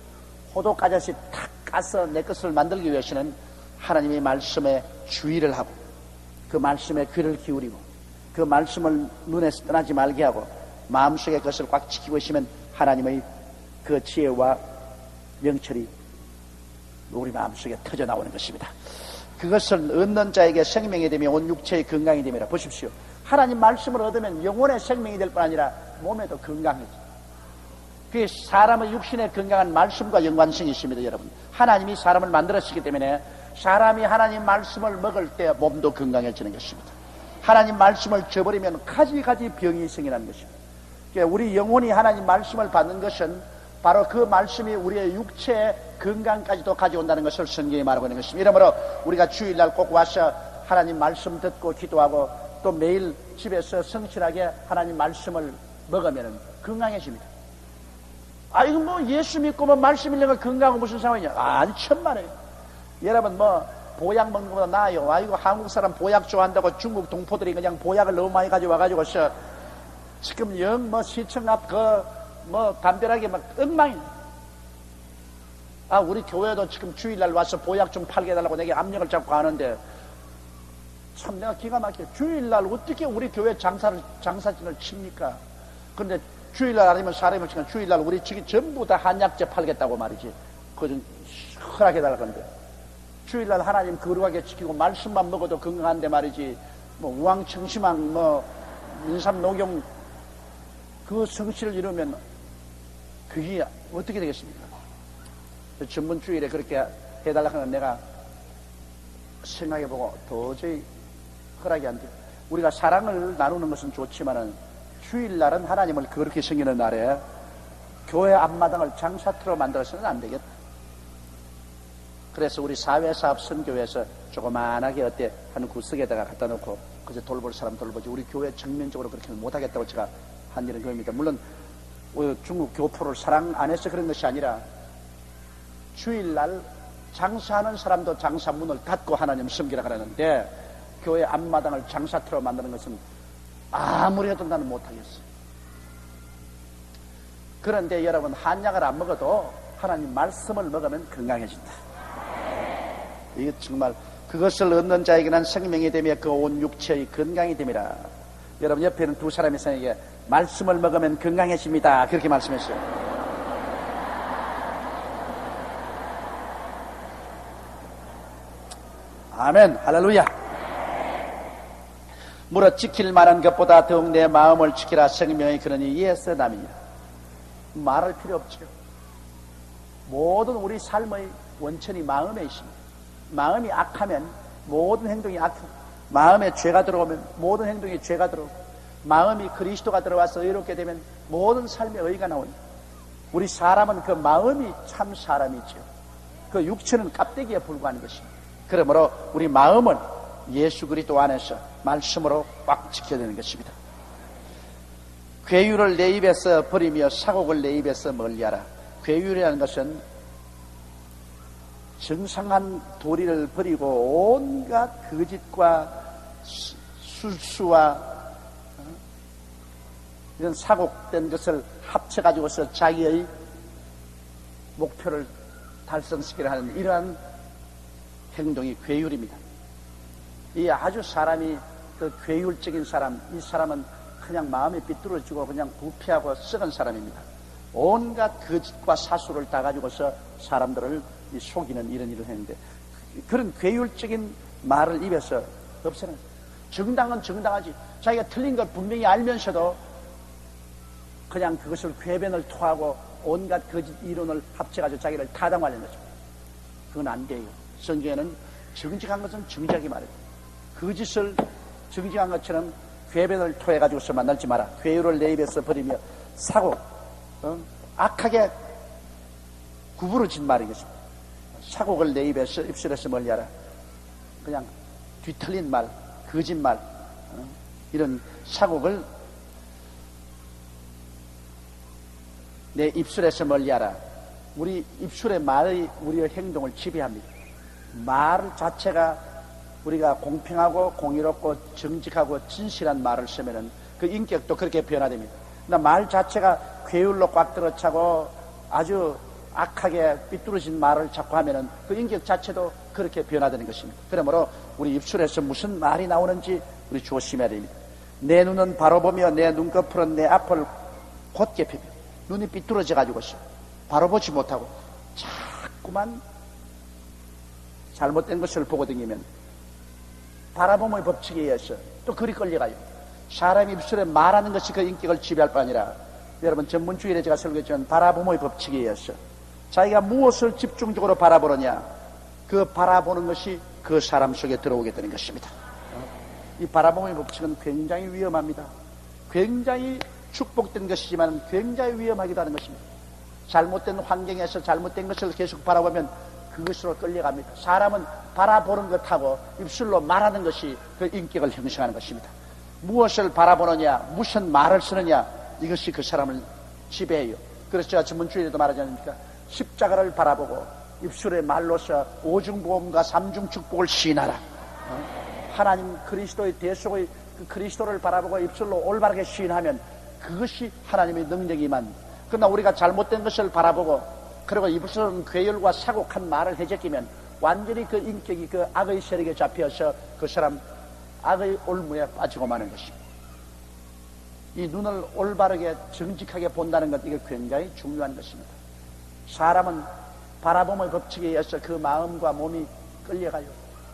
호독가자씨 탁 까서 내 것을 만들기 위해서는 하나님의 말씀에 주의를 하고, 그 말씀에 귀를 기울이고, 그 말씀을 눈에서 떠나지 말게 하고, 마음속에 그것을 꽉 지키고 있으면 하나님의 그 지혜와 명철이 우리 마음속에 터져 나오는 것입니다. 그것을 얻는 자에게 생명이 되며 온 육체의 건강이 되며, 보십시오. 하나님 말씀을 얻으면 영혼의 생명이 될 뿐 아니라 몸에도 건강해져. 그 사람의 육신의 건강한 말씀과 연관성이 있습니다. 여러분, 하나님이 사람을 만들었기 때문에 사람이 하나님 말씀을 먹을 때 몸도 건강해지는 것입니다. 하나님 말씀을 저버리면 가지가지 병이 생기는 것입니다. 그러니까 우리 영혼이 하나님 말씀을 받는 것은 바로 그 말씀이 우리의 육체의 건강까지도 가져온다는 것을 성경이 말하고 있는 것입니다. 이러므로 우리가 주일날 꼭 와서 하나님 말씀 듣고 기도하고 또 매일 집에서 성실하게 하나님 말씀을 먹으면 건강해집니다. 이거 뭐 예수 믿고 뭐 말씀 읽는 거 건강하고 무슨 상관이냐? 아니, 천만에요. 여러분 뭐 보약 먹는 것보다 나아요. 이거 한국 사람 보약 좋아한다고 중국 동포들이 그냥 보약을 너무 많이 가져와가지고서 지금 영 뭐 시청 앞 뭐 담벼락에 막 엉망이. 우리 교회도 지금 주일날 와서 보약 좀 팔게 해달라고 내게 압력을 잡고 하는데, 참 내가 기가 막혀. 주일날 어떻게 우리 교회 장사진을 칩니까? 그런데 주일날 아니면 사람이 지금 주일날 우리 측이 전부 다 한약재 팔겠다고 말이지. 그거 좀 허락해달라고 하는데, 주일날 하나님 거룩하게 지키고 말씀만 먹어도 건강한데 말이지, 뭐 우왕청심왕 뭐 인삼녹용 그 성실을 이루면 그게 어떻게 되겠습니까? 전번 주일에 그렇게 해달라고 하는 내가 생각해보고 도저히 허락이 안 돼. 우리가 사랑을 나누는 것은 좋지만은 주일날은 하나님을 그렇게 섬기는 날에 교회 앞마당을 장사터로 만들어서는 안 되겠다. 그래서 우리 사회사업 선교회에서 조그만하게 어때 한 구석에다가 갖다 놓고 그저 돌볼 사람 돌보지, 우리 교회 정면적으로 그렇게는 못하겠다고 제가 한 일은 그겁니다. 물론 중국 교포를 사랑 안 해서 그런 것이 아니라 주일날 장사하는 사람도 장사문을 닫고 하나님 섬기라 그러는데 교회 앞마당을 장사터로 만드는 것은 아무리 해도 나는 못하겠어. 그런데 여러분, 한약을 안 먹어도 하나님 말씀을 먹으면 건강해진다. 이게 정말 그것을 얻는 자에게는 생명이 되며 그 온 육체의 건강이 됨이라. 여러분 옆에 있는 두 사람의 선에게 말씀을 먹으면 건강해집니다, 그렇게 말씀했어요. 아멘, 할렐루야. 무릇 지킬 만한 것보다 더욱 내 마음을 지키라. 생명이 그러니 이에서 남이니라. 말할 필요 없죠. 모든 우리 삶의 원천이 마음에 있습니다. 마음이 악하면 모든 행동이 악합니다. 마음에 죄가 들어오면 모든 행동이 죄가 들어오고, 마음이 그리스도가 들어와서 의롭게 되면 모든 삶에 의가 나옵니다. 우리 사람은 그 마음이 참 사람이죠. 그 육체는 껍데기에 불과한 것입니다. 그러므로 우리 마음은 예수 그리스도 안에서 말씀으로 꽉 지켜야 되는 것입니다. 괴유를 내 입에서 버리며 사곡을 내 입에서 멀리하라. 괴유라는 것은 정상한 도리를 버리고 온갖 거짓과 술수와 이런 사곡된 것을 합쳐가지고서 자기의 목표를 달성시키려 하는 이러한 행동이 괴율입니다. 이 아주 사람이 그 괴율적인 사람, 이 사람은 그냥 마음이 삐뚤어지고 그냥 부패하고 썩은 사람입니다. 온갖 거짓과 사수를 다 가지고서 사람들을 속이는 이런 일을 했는데, 그런 괴율적인 말을 입에서 없애는, 정당은 정당하지, 자기가 틀린 걸 분명히 알면서도 그냥 그것을 궤변을 토하고 온갖 거짓 이론을 합쳐가지고 자기를 타당하려는 거죠. 그건 안 돼요. 성경에는 정직한 것은 정직하게 말해요. 거짓을 정직한 것처럼 궤변을 토해가지고서 만날지 마라. 괴유를 내 입에서 버리며 사고, 악하게 구부러진 말이겠습니다. 사곡을 내 입에서 입술에서 멀리하라. 그냥 뒤틀린 말, 거짓말, 이런 사곡을 내 입술에서 멀리하라. 우리 입술의 말이 우리의 행동을 지배합니다. 말 자체가 우리가 공평하고 공의롭고 정직하고 진실한 말을 쓰면은 그 인격도 그렇게 변화됩니다. 그러나 말 자체가 괴율로 꽉 들어차고 아주 악하게 삐뚤어진 말을 자꾸 하면은 그 인격 자체도 그렇게 변화되는 것입니다. 그러므로 우리 입술에서 무슨 말이 나오는지 우리 조심해야 됩니다. 내 눈은 바로 보며 내 눈꺼풀은 내 앞을 곧게 펴며, 눈이 삐뚤어져 가지고서 바로 보지 못하고 자꾸만 잘못된 것을 보고 다니면 바라봄의 법칙에 의해서 또 그리 끌려가요. 사람이 입술에 말하는 것이 그 인격을 지배할 뿐 아니라, 여러분 전문주일에 제가 설교했지만 바라봄의 법칙에 의해서 자기가 무엇을 집중적으로 바라보느냐, 그 바라보는 것이 그 사람 속에 들어오게 되는 것입니다. 이 바라봄의 법칙은 굉장히 위험합니다. 굉장히 축복된 것이지만 굉장히 위험하기도 하는 것입니다. 잘못된 환경에서 잘못된 것을 계속 바라보면 그것으로 끌려갑니다. 사람은 바라보는 것하고 입술로 말하는 것이 그 인격을 형성하는 것입니다. 무엇을 바라보느냐, 무슨 말을 쓰느냐, 이것이 그 사람을 지배해요. 그래서 제가 전문주일에도 말하지 않습니까? 십자가를 바라보고 입술의 말로서 오중보험과 삼중축복을 시인하라. 하나님 그리스도의 대속의 그 그리스도를 바라보고 입술로 올바르게 시인하면 그것이 하나님의 능력이만. 그러나 우리가 잘못된 것을 바라보고 그리고 입술은 괴열과 사곡한 말을 해제끼면 완전히 그 인격이 그 악의 세력에 잡혀서 그 사람 악의 올무에 빠지고 마는 것입니다. 이 눈을 올바르게 정직하게 본다는 것, 이게 굉장히 중요한 것입니다. 사람은 바라봄의 법칙에 의해서 그 마음과 몸이 끌려가요.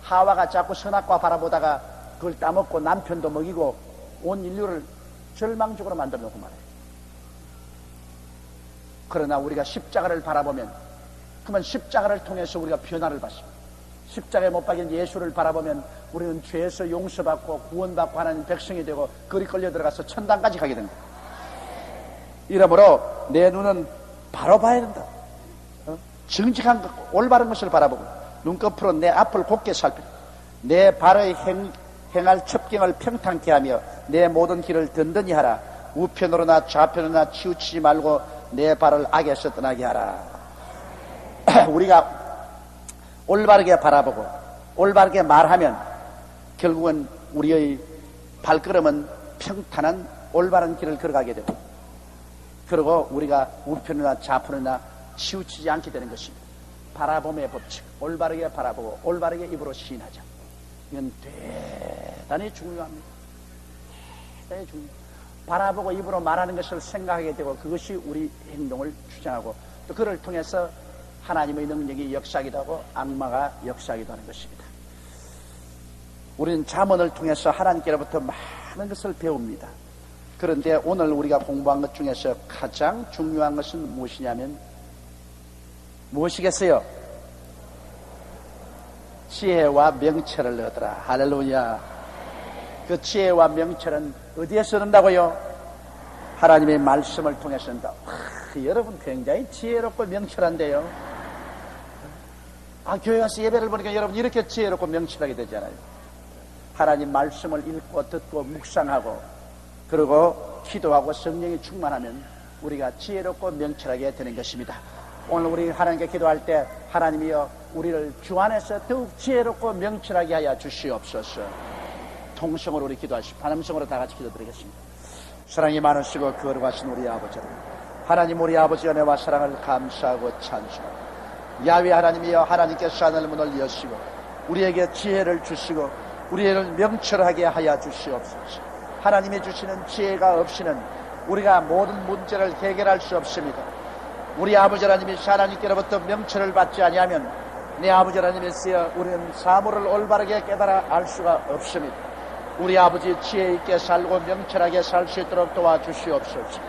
하와가 자꾸 선악과 바라보다가 그걸 따먹고 남편도 먹이고 온 인류를 절망적으로 만들어 놓고 말해요. 그러나 우리가 십자가를 바라보면, 그러면 십자가를 통해서 우리가 변화를 받습니다. 십자가에 못 박인 예수를 바라보면 우리는 죄에서 용서받고 구원받고 하나님 백성이 되고 거리 끌려 들어가서 천당까지 가게 된다. 이러므로 내 눈은 바로 봐야 된다. 정직한 것, 올바른 것을 바라보고 눈꺼풀로 내 앞을 곱게 살피고 내 발의 행할 첩경을 평탄케 하며 내 모든 길을 든든히 하라. 우편으로나 좌편으로나 치우치지 말고 내 발을 악에서 떠나게 하라. 우리가 올바르게 바라보고 올바르게 말하면 결국은 우리의 발걸음은 평탄한 올바른 길을 걸어가게 되고, 그리고 우리가 우편이나 좌편이나 치우치지 않게 되는 것입니다. 바라봄의 법칙, 올바르게 바라보고 올바르게 입으로 시인하자. 이건 대단히 중요합니다. 대단히 중요합니다. 바라보고 입으로 말하는 것을 생각하게 되고 그것이 우리 행동을 주장하고 또 그를 통해서 하나님의 능력이 역사하기도 하고 악마가 역사하기도 하는 것입니다. 우리는 잠언을 통해서 하나님께로부터 많은 것을 배웁니다. 그런데 오늘 우리가 공부한 것 중에서 가장 중요한 것은 무엇이냐면 무엇이겠어요? 지혜와 명철을 얻으라. 할렐루야. 그 지혜와 명철은 어디에서 얻는다고요? 하나님의 말씀을 통해서 얻는다. 여러분 굉장히 지혜롭고 명철한데요. 교회 가서 예배를 보니까 여러분 이렇게 지혜롭고 명철하게 되잖아요. 하나님 말씀을 읽고 듣고 묵상하고 그리고 기도하고 성령이 충만하면 우리가 지혜롭고 명철하게 되는 것입니다. 오늘 우리 하나님께 기도할 때 하나님이여 우리를 주 안에서 더욱 지혜롭고 명철하게 하여 주시옵소서. 통성으로 우리 기도하시고 반음성으로 다 같이 기도드리겠습니다. 사랑이 많으시고 거룩하신 우리 아버지, 하나님 우리 아버지 은혜와 사랑을 감사하고 찬송합니다. 야훼 하나님이여 하나님께서 하늘 문을 여시고 우리에게 지혜를 주시고 우리를 명철하게 하여 주시옵소서. 하나님이 주시는 지혜가 없이는 우리가 모든 문제를 해결할 수 없습니다. 우리 아버지 하나님이 하나님께로부터 명철을 받지 아니하면 내 아버지 하나님이시여 우리는 사물을 올바르게 깨달아 알 수가 없습니다. 우리 아버지 지혜 있게 살고 명철하게 살 수 있도록 도와주시옵소서.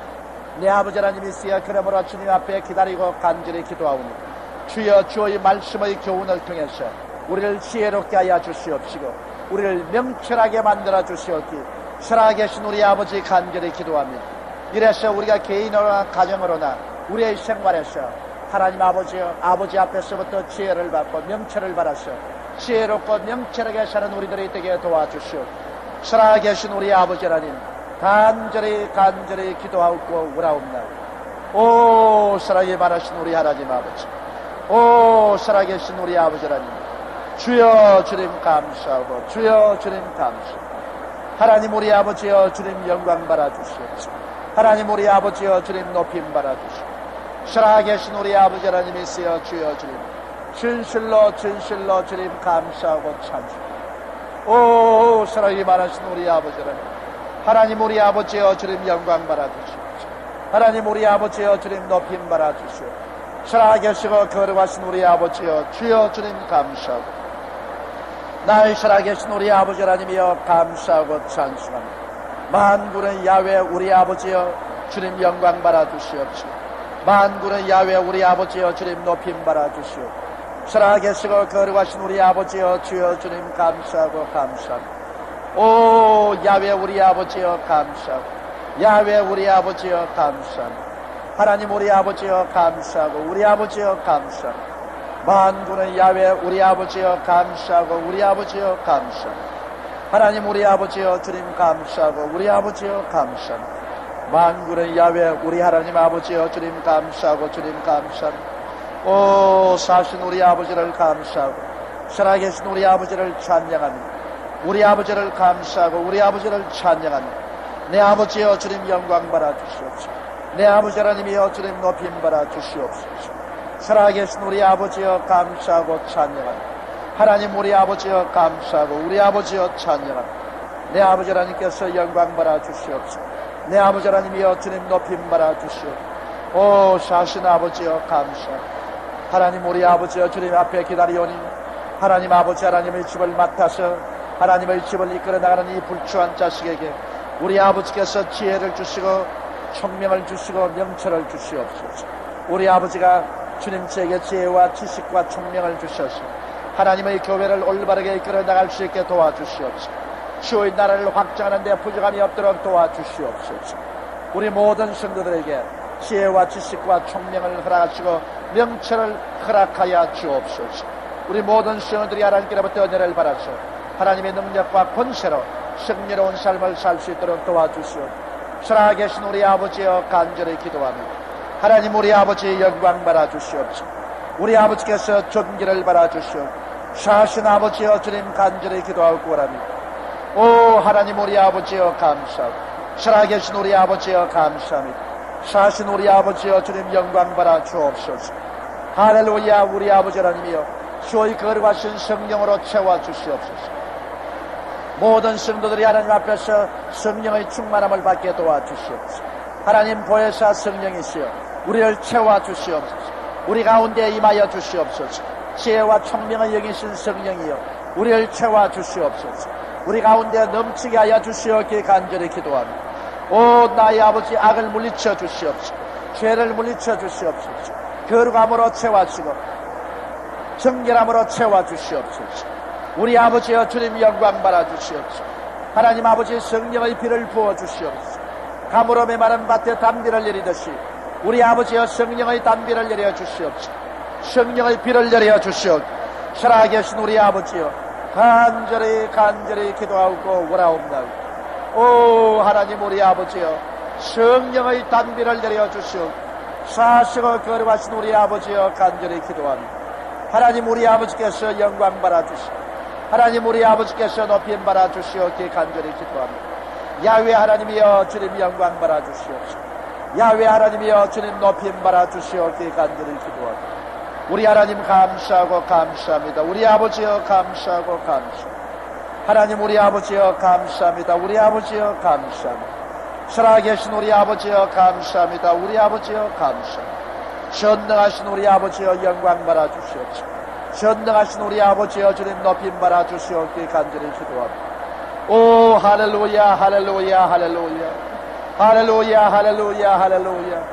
내 아버지 하나님이시여 그러므로 주님 앞에 기다리고 간절히 기도하오니 주여 주의 말씀의 교훈을 통해서 우리를 지혜롭게 하여 주시옵시고 우리를 명철하게 만들어 주시옵기 살아계신 우리 아버지 간절히 기도합니다. 이래서 우리가 개인으로나 가정으로나 우리의 생활에서 하나님 아버지 앞에서부터 지혜를 받고 명철을 받아서 지혜롭고 명철하게 사는 우리들이 되게 도와주시오. 살아계신 우리 아버지 하나님 간절히 기도하고 오라옵나이다. 오 사랑이 많으신 우리 하나님 아버지, 오 살아계신 우리 아버지 하나님, 주여 주님 감사하고 주여 주님 감사하고 하나님 우리 아버지여 주님 영광 받아주시옵소서. 하나님 우리 아버지여 주님 높임 받아주시옵소서. 살아계신 우리 아버지 하나님이시여 주여 주님 진실로 주님 감사하고 찬송. 오 사랑이 많으신 우리 아버지 하나님 우리 아버지여 주님 영광 받아주시옵소서. 하나님 우리 아버지여 주님 높임 받아주시옵소서. 살아계시고 거룩하신 우리 아버지여 주여 주님 감사하고 나의 살아계신 우리 아버지 하나님이여 감사하고 찬송합니다. 만군의 야훼 우리 아버지여 주님 영광 받아주시옵소서. 만군의 야훼 우리 아버지여 주님 높임 받아주시옵소서. 살아계시고 거룩하신 우리 아버지여 주여 주님 감사하고 감사합니다. 오 야훼 우리 아버지여 감사하고 야훼 우리 아버지여 감사합니다. 하나님 우리 아버지여 감사하고 우리 아버지여 감사합니다. 만군의 야훼 우리 아버지여 감사하고 우리 아버지여 감사합니다. 하나님 우리 아버지여 주님 감사하고 우리 아버지여 감사합니다. 만군의 야훼 우리 하나님 아버지여 주님 감사하고 주님 감사합니다. 오 사신 우리 아버지를 감사하고 살아계신 우리 아버지를 찬양합니다. 우리 아버지를 감사하고 우리 아버지를 찬양합니다. 내 아버지여 주님 영광 받아주시옵소서. 내 아버지 하나님이여 주님 높임 받아주시옵소서. 살아계신 우리 아버지여 감사하고 찬양합니다. 하나님 우리 아버지여 감사하고 우리 아버지여 찬양합니다. 내 아버지 하나님께서 영광 받아주시옵소서. 내 아버지 하나님이여 주님 높임 받아주시옵소서. 오 사신 아버지여 감사합니다. 하나님 우리 아버지여 주님 앞에 기다리오니 하나님 아버지 하나님의 집을 맡아서 하나님의 집을 이끌어 나가는 이 불추한 자식에게 우리 아버지께서 지혜를 주시고 총명을 주시고 명철을 주시옵소서. 우리 아버지가 주님 제게 지혜와 지식과 총명을 주셔서 하나님의 교회를 올바르게 이끌어 나갈 수 있게 도와주시옵소서. 주의 나라를 확장하는 데 부족함이 없도록 도와주시옵소서. 우리 모든 성도들에게 지혜와 지식과 총명을 허락하시고 명철을 허락하여 주옵소서. 우리 모든 성도들이 하나님께로부터 은혜를 받아서 하나님의 능력과 권세로 승리로운 삶을 살 수 있도록 도와주시옵소서. 살아계신 우리 아버지여 간절히 기도합니다. 하나님 우리 아버지 영광 받아주시옵소서. 우리 아버지께서 존귀를 받아주시옵소서. 사신 아버지여 주님 간절히 기도하고 구원합니다. 오 하나님 우리 아버지여 감사합니다. 살아계신 우리 아버지여 감사합니다. 사신 우리 아버지여 주님 영광 받아 주옵소서. 할렐루야. 우리 아버지 하나님이여 주의 거룩하신 성령으로 채워주시옵소서. 모든 성도들이 하나님 앞에서 성령의 충만함을 받게 도와주시옵소서. 하나님 보혜사 성령이시여 우리를 채워주시옵소서. 우리 가운데 임하여 주시옵소서. 지혜와 총명의 영이신 성령이여 우리를 채워주시옵소서. 우리 가운데 넘치게 하여 주시옵기에 간절히 기도합니다. 오 나의 아버지 악을 물리쳐 주시옵소서. 죄를 물리쳐 주시옵소서. 거룩함으로 채워주시고 정결함으로 채워주시옵소서. 우리 아버지여 주님 영광 받아주시옵소서. 하나님 아버지 성령의 비를 부어주시옵소서. 가물어 메마른 밭에 담비를 내리듯이 우리 아버지여 성령의 담비를 내려 주시옵소서. 성령의 비를 내려 주시옵소서. 살아계신 우리 아버지여 간절히 기도하고 원하옵나이다. 오 하나님 우리 아버지여 성령의 담비를 내려 주시옵소서. 사시고 거룩하신 우리 아버지여 간절히 기도합니다. 하나님 우리 아버지께서 영광 받아주시옵소서. 하나님 우리 아버지께서 높임 받아주시옵기에 간절히 기도합니다. 야훼 하나님이여 주님 영광 받아주시옵소서. 야훼 하나님이여 주님 높임 받아주시옵기에 간절히 기도합니다. 우리 하나님 감사하고 감사합니다. 우리 아버지여 감사하고 감사합니다. 하나님 우리 아버지여 감사합니다. 우리 아버지여 감사합니다. 살아계신 우리 아버지여 감사합니다. 우리 아버지여 감사합니다. 전능하신 우리 아버지여 영광 받아주시옵소서. 전능하신 우리 아버지여 주님 높임 받아주시옵기에 간절히 기도합니다. 오 할렐루야 할렐루야 할렐루야 할렐루야 할렐루야 할렐루야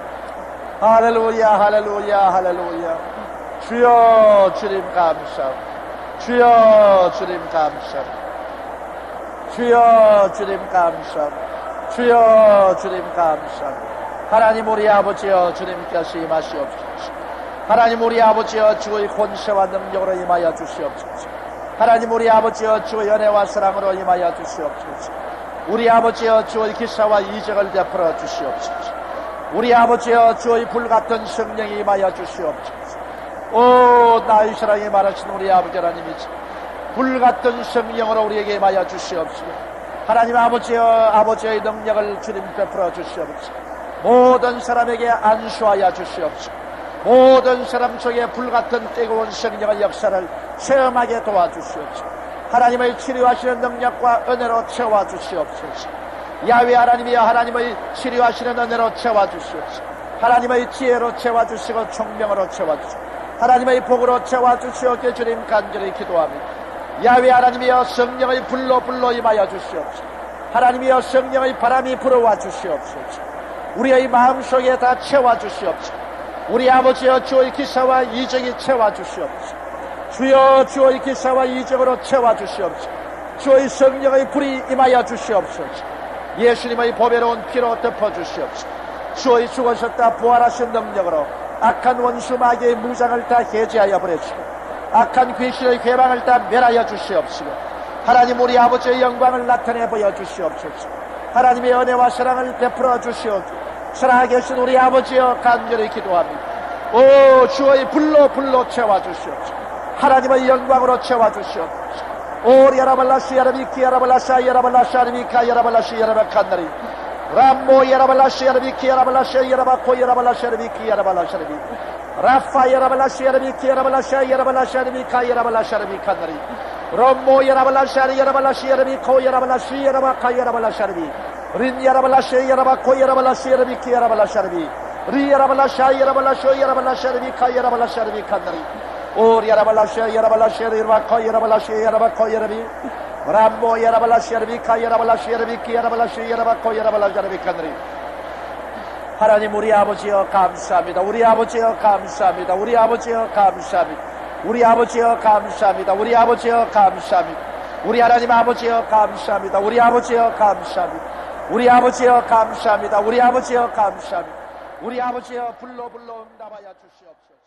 할렐루야 할렐루야 할렐루야. 주여 주님 감사합니다. 주여 주님 감사합니다. 주여 주님 감사합니다. 주여 주님 감사합니다. 하나님 우리 아버지여 주님께서 임하시옵소서. 하나님 우리 아버지여 주의 권세와 능력으로 임하여 주시옵소서. 하나님 우리 아버지여 주의 은혜와 사랑으로 임하여 주시옵소서. 우리 아버지여 주의 기사와 이적을 베풀어 주시옵소서. 우리 아버지여 주의 불같은 성령이 임하여 주시옵소서. 오 나의 사랑이 많으신 우리 아버지 하나님이지 불같은 성령으로 우리에게 임하여 주시옵소서. 하나님 아버지의 능력을 주님 베풀어 주시옵소서. 모든 사람에게 안수하여 주시옵소서. 모든 사람 속에 불같은 뜨거운 성령의 역사를 체험하게 도와주시옵소서. 하나님의 치료하시는 능력과 은혜로 채워주시옵소서. 야훼 하나님이여 하나님의 치료하시는 은혜로 채워주시옵소서. 하나님의 지혜로 채워주시고 총명으로 채워주시고 하나님의 복으로 채워주시옵기에 주님 간절히 기도합니다. 야훼 하나님이여 성령의 불로 임하여 주시옵소서. 하나님이여 성령의 바람이 불어와 주시옵소서. 우리의 마음속에 다 채워주시옵소서. 우리 아버지여 주의 기사와 이적이 채워주시옵소서. 주여 주의 기사와 이적으로 채워주시옵소서. 주의 성령의 불이 임하여 주시옵소서. 예수님의 보배로운 피로 덮어주시옵소서. 주의 죽으셨다 부활하신 능력으로 악한 원수 마귀의 무장을 다 해제하여 버리시고 악한 귀신의 괴방을 다 멸하여 주시옵소서. 하나님 우리 아버지의 영광을 나타내 보여주시옵소서. 하나님의 은혜와 사랑을 베풀어 주시옵소서. 살아계신 우리 아버지여 간절히 기도합니다. 오 주의 불로 채워주시옵소서. 하나님의 영광으로 채워주시옵소서. 오 리아라발라시 야라비키 야라발라샤 야라발라샤 야라비카 야라발라시 야라바칸나리 람모 야라발라시 야라비키 야라발라샤 야라바코 야라발라샤 야라비키 야라발라샤 야라비 라파 야라발라시 야라비키 야라발라샤 야라발라샤 야라비카 야라발라샤 야라비칸나리 람모 야라발라샤 야라발라시 야라비코 야라발라시 야라바카 야라발라샤 야라비 린 야라발라샤 야라바코 야라발라시 야라비키 야라발라샤 야라비 리 야라발라샤 야라발라쇼 야라발라샤 야라비카 야라발라샤 야라비칸나리 오 야라발라샤 야라발라샤 야라바코 야라발라샤 야라바코 야라비 람보 야라발라샤 야라비카 야라발라샤 야라비키 야라발라샤 야라바코 야라발라샤 야라비칸나리. 하나님 우리 아버지여 감사합니다. 우리 아버지여 감사합니다. 우리 아버지여 감사합니다. 우리 아버지여 감사합니다. 우리 아버지여 감사합니다. 우리 하나님 아버지여 감사합니다. 우리 아버지여 감사합니다. 우리 아버지여 감사합니다. 우리 아버지여 감사합니다. 우리 아버지여 불러 응답하여 주시옵소서.